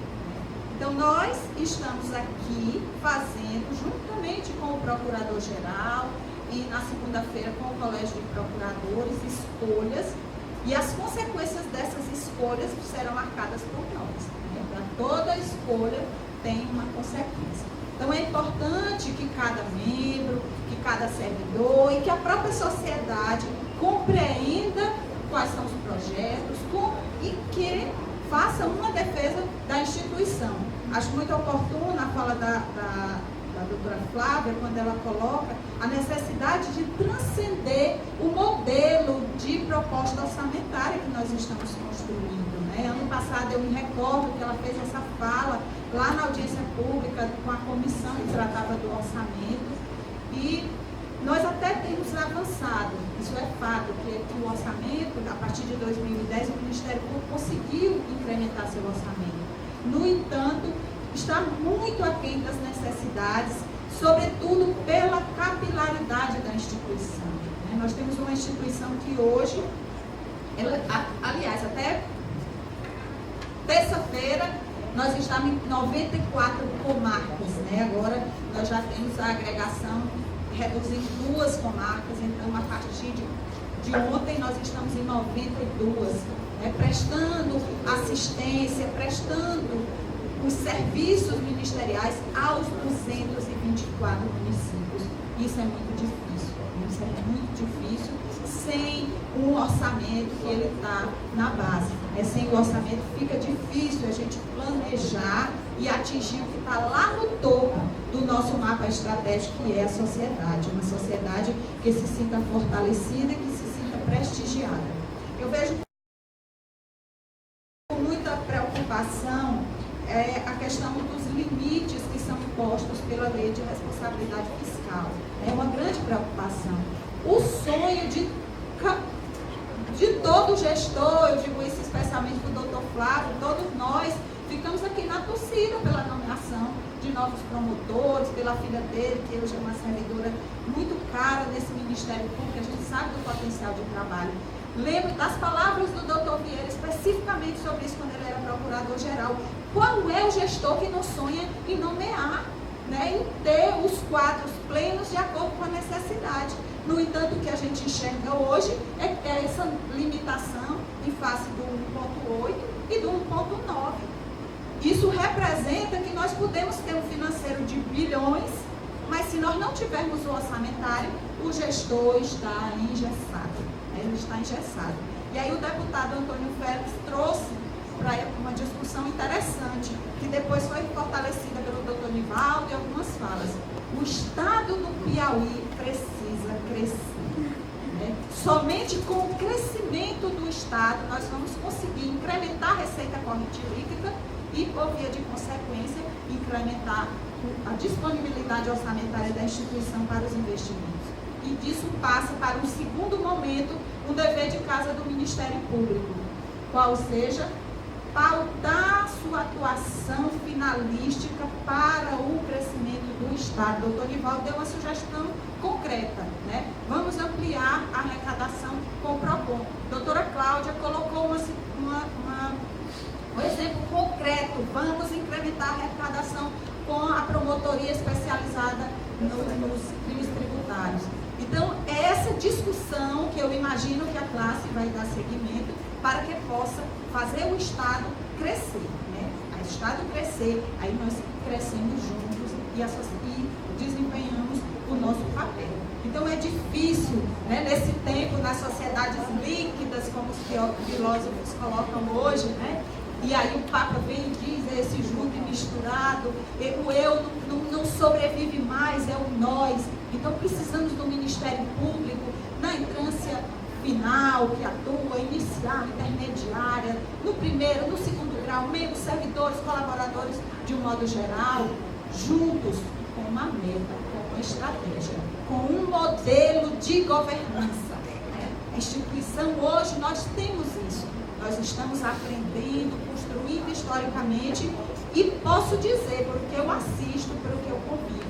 Então, nós estamos aqui fazendo, juntamente com o Procurador-Geral e na segunda-feira com o Colégio de Procuradores, escolhas, e as consequências dessas escolhas serão marcadas por nós. Né? Para toda escolha tem uma consequência. Então, é importante que cada membro, que cada servidor e que a própria sociedade compreenda quais são os projetos e que faça uma defesa da instituição. Acho muito oportuna a fala da doutora Flávia, quando ela coloca a necessidade de transcender o modelo de proposta orçamentária que nós estamos construindo. Né? Ano passado eu me recordo que ela fez essa fala lá na audiência pública com a comissão que tratava do orçamento, e nós até temos avançado, isso é fato, que o orçamento, a partir de 2010, o Ministério Público conseguiu incrementar seu orçamento. No entanto, está muito aquém das necessidades, sobretudo pela capilaridade da instituição. Né? Nós temos uma instituição que hoje, aliás, até terça-feira, nós estamos em 94 comarcas. Né? Agora, nós já temos a agregação reduzindo 2 comarcas, então a partir de ontem nós estamos em 92, né, prestando assistência, prestando os serviços ministeriais aos 224 municípios. Isso é muito difícil, sem um orçamento que ele está na base. Sem o orçamento fica difícil a gente planejar e atingir o que está lá no topo do nosso mapa estratégico, que é a sociedade. Uma sociedade que se sinta fortalecida, que se sinta prestigiada. Eu vejo com muita preocupação a questão dos limites que são impostos pela Lei de Responsabilidade Fiscal. É uma grande preocupação. O sonho de todo gestor, eu digo isso especialmente para o doutor Flávio, todos nós ficamos aqui na torcida pela nomeação de novos promotores, pela filha dele, que hoje é uma servidora muito cara nesse Ministério Público, a gente sabe do potencial de trabalho. Lembro das palavras do doutor Vieira, especificamente sobre isso, quando ele era procurador-geral. Qual é o gestor que não sonha em nomear, né, em ter os quadros plenos de acordo com a necessidade? No entanto, o que a gente enxerga hoje é essa limitação em face do 1,8 e do 1,9. Isso representa que nós podemos ter um financeiro de bilhões, mas se nós não tivermos o orçamentário, o gestor está engessado. Ele está engessado. E aí o deputado Antônio Félix trouxe para uma discussão interessante, que depois foi fortalecida pelo doutor Nivaldo e algumas falas. O Estado do Piauí precisa crescer. Né? Somente com o crescimento do Estado nós vamos conseguir incrementar a receita corrente líquida e, por via de consequência, incrementar a disponibilidade orçamentária da instituição para os investimentos. E disso passa para um segundo momento um dever de casa do Ministério Público, qual seja pautar sua atuação finalística para o crescimento do Estado. O doutor Nivaldo deu uma sugestão concreta, né? Vamos ampliar a arrecadação com o PROCON. A doutora Cláudia colocou um exemplo concreto. Vamos incrementar a arrecadação com a promotoria especializada nos crimes tributários. Então, é essa discussão que eu imagino que a classe vai dar seguimento para que possa fazer o Estado crescer, né? O Estado crescer, aí nós crescemos juntos e desempenhamos o nosso papel. Então, é difícil, né, nesse tempo, nas sociedades líquidas, como os filósofos colocam hoje, né? E aí o Papa vem e diz, é esse junto e misturado, o eu não sobrevive mais, é o nós. Então, precisamos do Ministério Público na entrância final, que atua, inicial, intermediária, no primeiro, no segundo grau, membros, servidores, colaboradores, de um modo geral, juntos, com uma meta, com uma estratégia, com um modelo de governança. A instituição, hoje, nós temos isso. Nós estamos aprendendo, construindo historicamente, e posso dizer, porque eu assisto, pelo que eu convivo,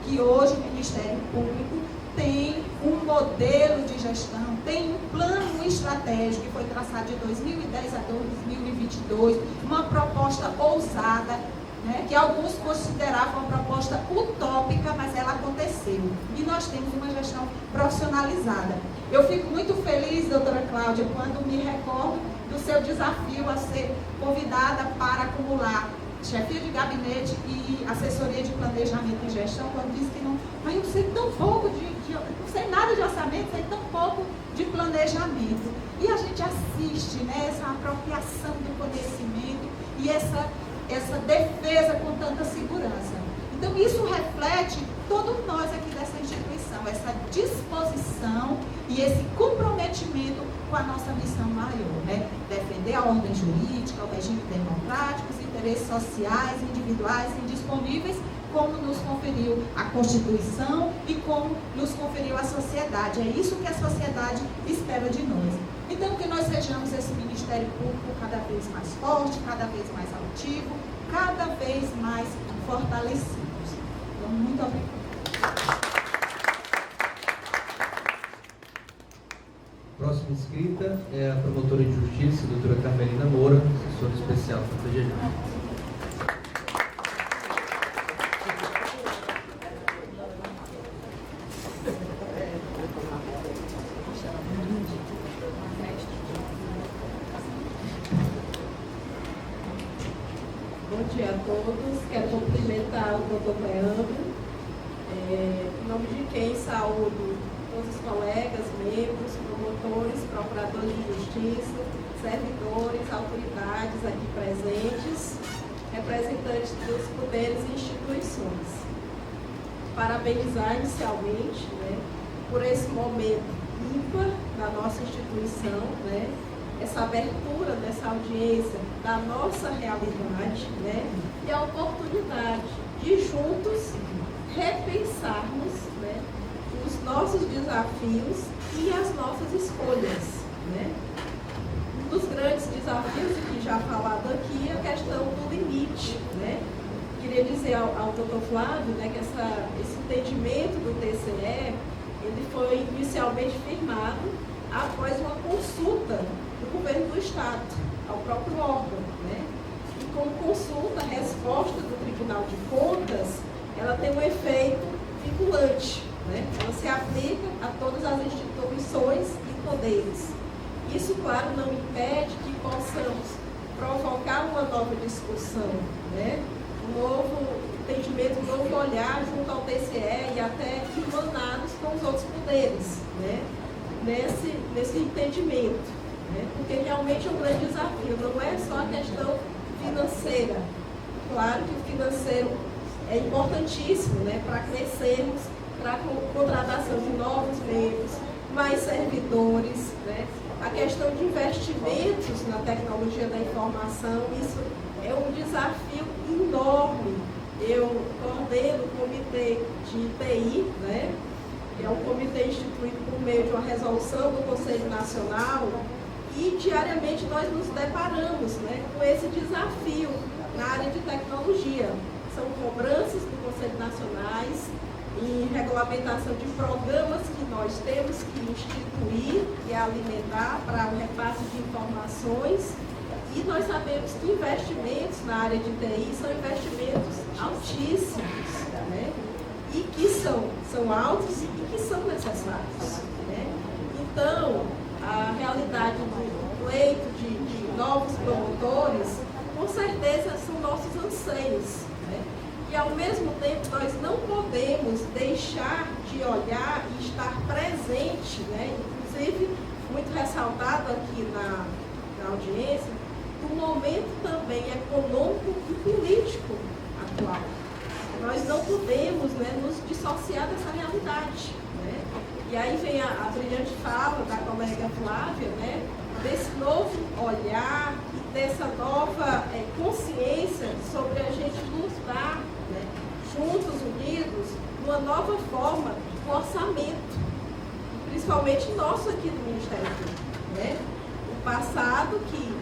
que hoje o Ministério Público tem um modelo de gestão, tem um plano estratégico que foi traçado de 2010 a 2022, uma proposta ousada, né, que alguns consideravam uma proposta utópica, mas ela aconteceu. E nós temos uma gestão profissionalizada. Eu fico muito feliz, doutora Cláudia, quando me recordo do seu desafio a ser convidada para acumular chefia de gabinete e assessoria de planejamento e gestão, quando disse que não, mas eu sei tão pouco não sei nada de orçamento, sei tão pouco de planejamento. E a gente assiste, né, essa apropriação do conhecimento e essa defesa com tanta segurança. Então, isso reflete todos nós aqui dessa instituição, essa disposição e esse comprometimento com a nossa missão maior, né? Defender a ordem jurídica, o regime democrático, os interesses sociais, individuais e indisponíveis, como nos conferiu a Constituição e como nos conferiu a sociedade. É isso que a sociedade espera de nós. Então, que nós sejamos esse Ministério Público cada vez mais forte, cada vez mais altivo, cada vez mais fortalecidos. Então, muito obrigada. Próxima inscrita é a promotora de justiça, a doutora Carmelina Moura, assessora especial da PGG. Bom dia a todos. Quero cumprimentar o doutor Leandro, em nome de quem saúdo todos os colegas, membros, promotores, procuradores de justiça, servidores, autoridades aqui presentes, representantes dos poderes e instituições. Parabenizar inicialmente, né, por esse momento ímpar da nossa instituição, né, essa abertura dessa audiência da nossa realidade, né, e a oportunidade de juntos repensarmos, né, os nossos desafios e as nossas escolhas, né. Um dos grandes desafios, que já falado aqui, é a questão do limite, né. Queria dizer ao doutor Flávio, né, que esse entendimento do TCE, ele foi inicialmente firmado após uma consulta do governo do Estado, ao próprio órgão, né? E como consulta, a resposta do Tribunal de Contas, ela tem um efeito vinculante, né? Ela se aplica a todas as instituições e poderes. Isso, claro, não impede que possamos provocar uma nova discussão, né? Um novo entendimento, um novo olhar junto ao TCE e até irmanados com os outros poderes, né? Nesse entendimento, né? Porque realmente é um grande desafio, não é só a questão financeira. Claro que o financeiro é importantíssimo, né, para crescermos, para a contratação de novos membros, mais servidores, né? A questão de investimentos na tecnologia da informação, isso é um desafio enorme. Eu coordeno o comitê de TI, né? É um comitê instituído por meio de uma resolução do Conselho Nacional, e diariamente nós nos deparamos, né, com esse desafio na área de tecnologia. São cobranças do Conselho Nacionais e regulamentação de programas que nós temos que instituir e alimentar para o repasse de informações. E nós sabemos que investimentos na área de TI são investimentos altíssimos, né? E que são altos e que são necessários, né? Então, a realidade do pleito de novos promotores, com certeza são nossos anseios, né? E ao mesmo tempo nós não podemos deixar de olhar e estar presente, né? Inclusive, muito ressaltado aqui na audiência, do momento também econômico e político atual. nós não podemos, né, nos dissociar dessa realidade. Né? E aí vem a brilhante fala da colega Flávia, né, desse novo olhar e dessa nova consciência sobre a gente lutar, né, juntos, unidos, numa nova forma do orçamento, principalmente nosso aqui do Ministério Público. Né? O passado que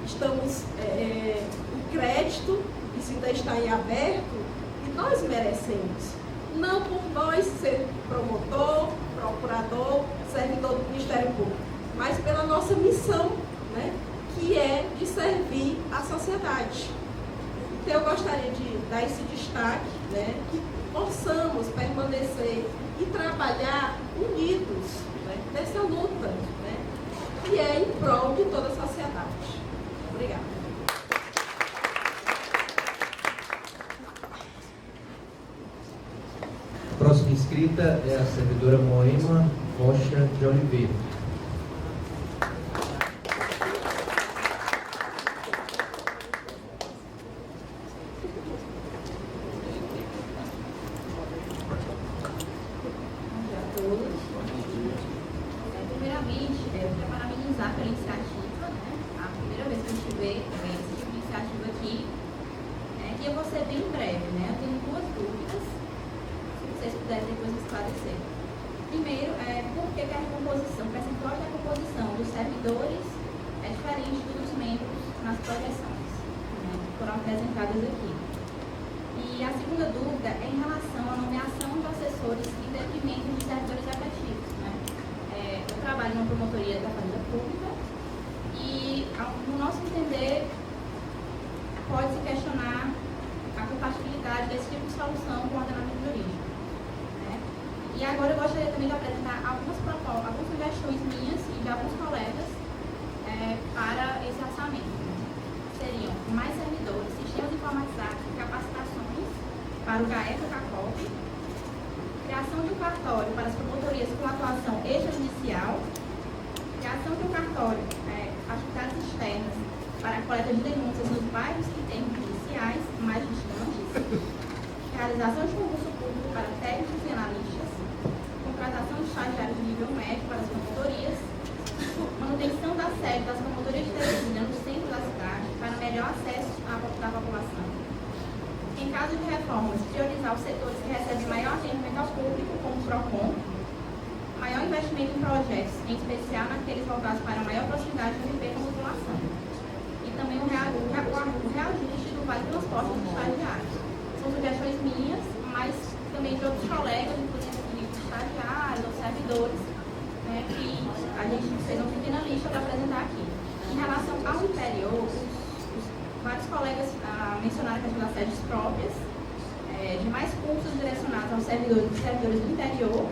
estamos o crédito, isso ainda está em aberto, e nós merecemos. Não por nós ser promotor, procurador, servidor do Ministério Público, mas pela nossa missão, né, que é de servir a sociedade. Então eu gostaria de dar esse destaque, né, que possamos permanecer e trabalhar unidos, né, nessa luta, né, que é em prol de toda a sociedade. Obrigada. A próxima inscrita é a servidora Moema Rocha de Oliveira. Primeiramente, eu quero parabenizar pela iniciativa, né? A primeira vez que a gente vê esse tipo de iniciativa aqui, que eu vou ser bem breve, né? Eu tenho duas dúvidas, se vocês puderem depois esclarecer. Primeiro, por que a recomposição, o percentual de recomposição dos servidores é diferente dos membros nas projeções, né, que foram apresentadas aqui. E a segunda dúvida é em relação à nomeação de assessores em detrimento de servidores efetivos. Né? Eu trabalho numa promotoria da Fazenda Pública e, no nosso entender, pode-se questionar a compatibilidade desse tipo de solução com o ordenamento jurídico. Né? E agora eu gostaria também de apresentar algumas sugestões minhas e de alguns colegas para esse orçamento. Seriam mais servidores, sistemas informatizados e capacitações para o GAECA-CACOP, criação de um cartório para as promotorias com atuação extrajudicial, criação de um cartório, atividades externas para a coleta de denúncias nos bairros e termos judiciais mais distantes, realização de concurso público para técnicos e analistas, contratação de estagiários de nível médio para as promotorias, manutenção da sede das promotorias de Teresina no centro da cidade para melhor acesso da população. Em caso de reformas, priorizar os setores que recebem maior atendimento ao público, como o PROCON, maior investimento em projetos, em especial naqueles voltados para a maior proximidade do MP com a população. E também o reajuste do vale transporte dos estagiários. São sugestões minhas, mas também de outros colegas, inclusive de estagiários ou servidores, né, que a gente fez uma pequena lista para apresentar aqui. Em relação ao interior, vários colegas mencionaram a questão das sedes próprias, de mais cursos direcionados aos servidores do interior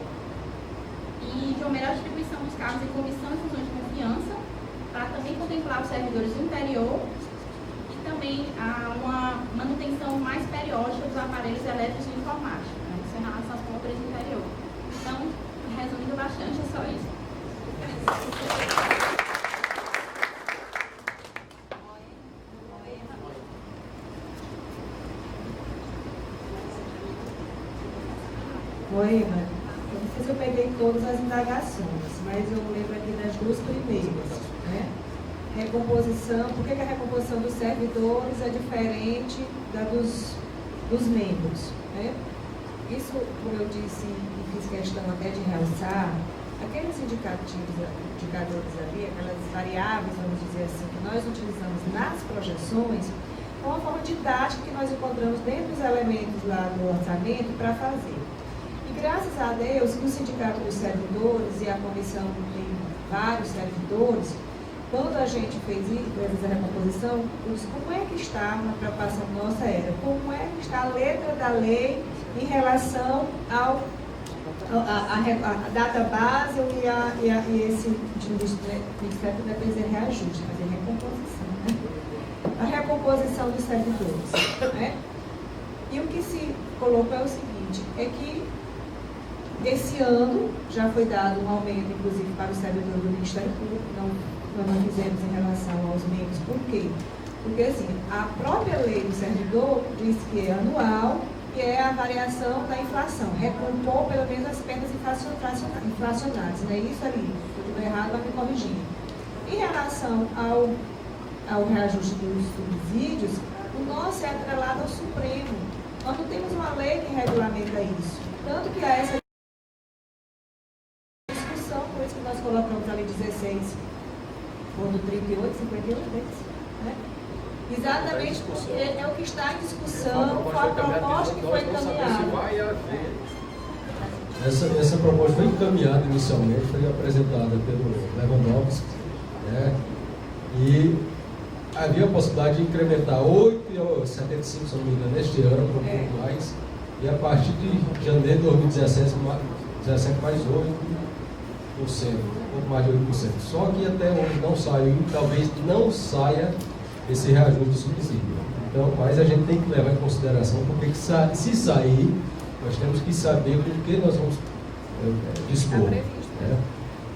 e de uma melhor distribuição dos cargos em comissão e funções de confiança, para também contemplar os servidores do interior e também uma manutenção mais periódica dos aparelhos elétricos e informáticos, né, isso em relação às promotorias do interior. Então, resumindo bastante, é só isso. Moema, eu não sei se eu peguei todas as indagações, mas eu lembro aqui das duas primeiras. Né? Recomposição, por que a recomposição dos servidores é diferente da dos membros? Né? Isso, como eu disse e fiz questão até de realçar, aqueles indicadores ali, aquelas variáveis, vamos dizer assim, que nós utilizamos nas projeções, é uma forma didática que nós encontramos dentro dos elementos lá do orçamento para fazer. E graças a Deus, no Sindicato dos Servidores e a comissão tem vários servidores, quando a gente fez a recomposição, eu disse, como é que está, uma preocupação nossa era, como é que está a letra da lei em relação ao a data base e esse Ministério deve fazer reajuste, fazer recomposição. Né? A recomposição dos servidores. Né? E o que se colocou é o seguinte, é que esse ano já foi dado um aumento, inclusive, para o servidor do Ministério Público, nós não fizemos em relação aos membros. Por quê? Porque, assim, a própria lei do servidor diz que é anual que é a variação da inflação, recompor pelo menos as perdas inflacionárias, não é isso ali? Se eu estiver errado, vai me corrigir. Em relação ao reajuste dos subsídios, o nosso é atrelado ao Supremo. Nós não temos uma lei que regulamenta isso. Tanto que há essa discussão, por isso que nós colocamos a lei 16, ponto 38, 58, né? Exatamente porque é o que está em discussão, foi a proposta que foi encaminhada. Essa proposta foi encaminhada inicialmente, foi apresentada pelo Lewandowski, né? E havia a possibilidade de incrementar 8,75, se não me engano, neste ano, um pouco mais, e a partir de janeiro de 2017, mais 8%, um pouco mais de 8%. Só que até hoje não saiu, talvez não saia esse reajuste de subsídio. Então, mas a gente tem que levar em consideração, porque se sair, nós temos que saber com que nós vamos dispor. Né?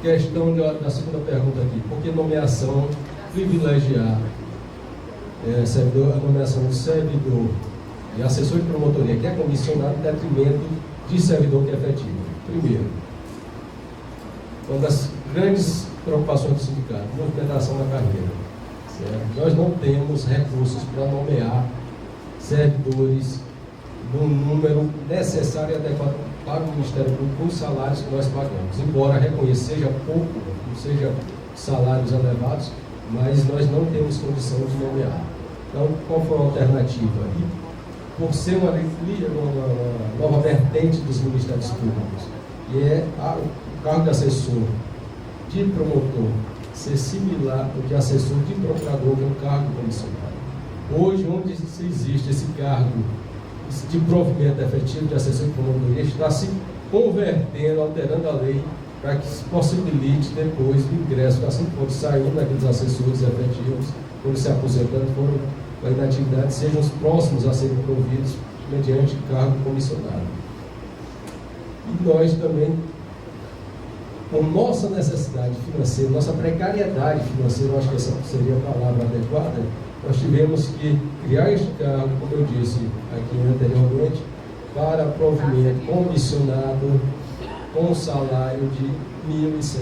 Questão da segunda pergunta aqui, por que nomeação privilegiar a nomeação de servidor e assessor de promotoria, que é comissionado, em detrimento de servidor que é efetivo? Primeiro, uma das grandes preocupações do sindicato, movimentação da carreira. Certo? Nós não temos recursos para nomear servidores no número necessário e adequado para o Ministério Público com os salários que nós pagamos. Embora reconheça, seja pouco, não seja salários elevados, mas nós não temos condição de nomear. Então, qual foi a alternativa? E, por ser uma nova vertente dos Ministérios Públicos, que é o cargo de assessor de promotor, ser similar ao de assessor de procurador, que é um cargo comissionado. Hoje, onde existe esse cargo de provimento efetivo de assessor de promotoria, está se convertendo, alterando a lei, para que se possibilite depois o ingresso, assim que saindo daqueles assessores efetivos, quando se aposentando, foram para a inatividade, sejam os próximos a serem providos mediante cargo comissionado. E nós também, com nossa necessidade financeira, nossa precariedade financeira, eu acho que essa seria a palavra adequada, nós tivemos que criar este cargo, como eu disse aqui anteriormente, para provimento comissionado com um salário de R$ 1.100,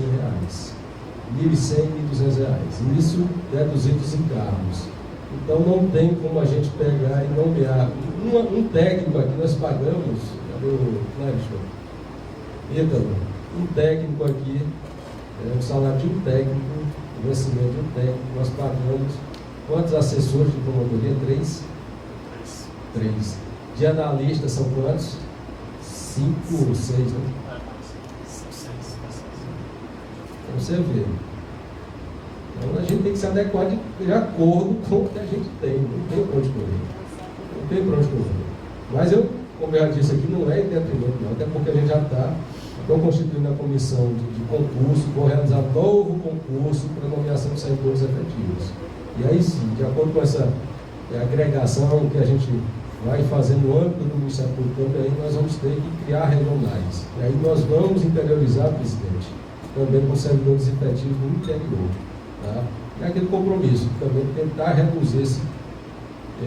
R$ 1.100, R$ 1.200. Isso deduzido dos encargos. Então não tem como a gente pegar e nomear um técnico aqui, nós pagamos, cadê o Clébio? Ítalo, um técnico aqui, o salário de um técnico, o vencimento de um técnico, nós pagamos quantos assessores de promotoria? 3. De analista são quantos? 5 ou 6, né? Então você vê. Então a gente tem que se adequar de acordo com o que a gente tem. Não tem para onde correr. Mas eu, como eu já disse aqui, não é em detrimento, não. Até porque a gente já está constituindo a comissão de concurso, vou realizar novo concurso para nomeação de servidores efetivos. E aí sim, de acordo com essa agregação que a gente vai fazer no âmbito do Ministério Público, aí nós vamos ter que criar regionais. E aí nós vamos interiorizar, presidente, também com servidores efetivos no interior. Tá? É aquele compromisso, também tentar reduzir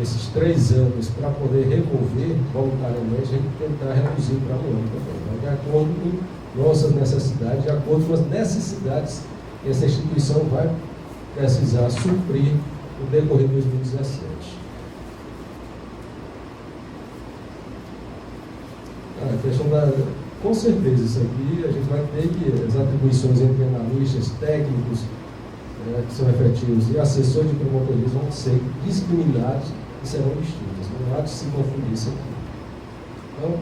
esses 3 anos para poder revolver voluntariamente, a gente tentar reduzir para um ano também, de acordo com nossas necessidades, de acordo com as necessidades que essa instituição vai precisar suprir no decorrer de 2017. A questão com certeza, isso aqui a gente vai ter que as atribuições entre analistas, técnicos, que são efetivos, e assessores de promotoria vão ser discriminados e serão distintos. Não há de se confundir isso aqui. Então,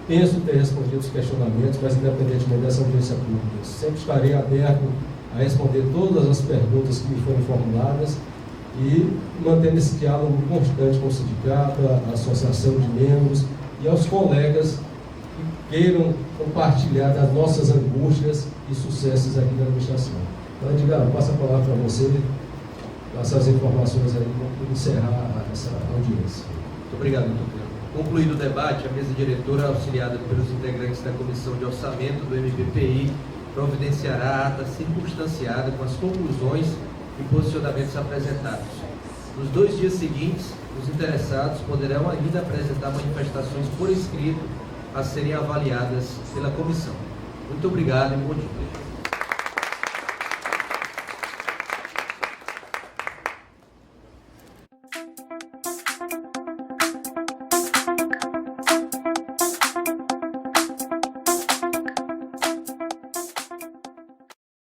penso ter respondido os questionamentos, mas independentemente dessa audiência pública, sempre estarei aberto a responder todas as perguntas que me foram formuladas e mantendo esse diálogo constante com o sindicato, a associação de membros e aos colegas que queiram compartilhar das nossas angústias e sucessos aqui na administração. Então, Edgar, passo a palavra para você, passar as informações aí para encerrar essa audiência. Muito obrigado, doutor. Concluído o debate, a mesa diretora, auxiliada pelos integrantes da Comissão de Orçamento do MPPI, providenciará a ata circunstanciada com as conclusões e posicionamentos apresentados. Nos 2 dias seguintes, os interessados poderão ainda apresentar manifestações por escrito a serem avaliadas pela comissão. Muito obrigado e bom dia.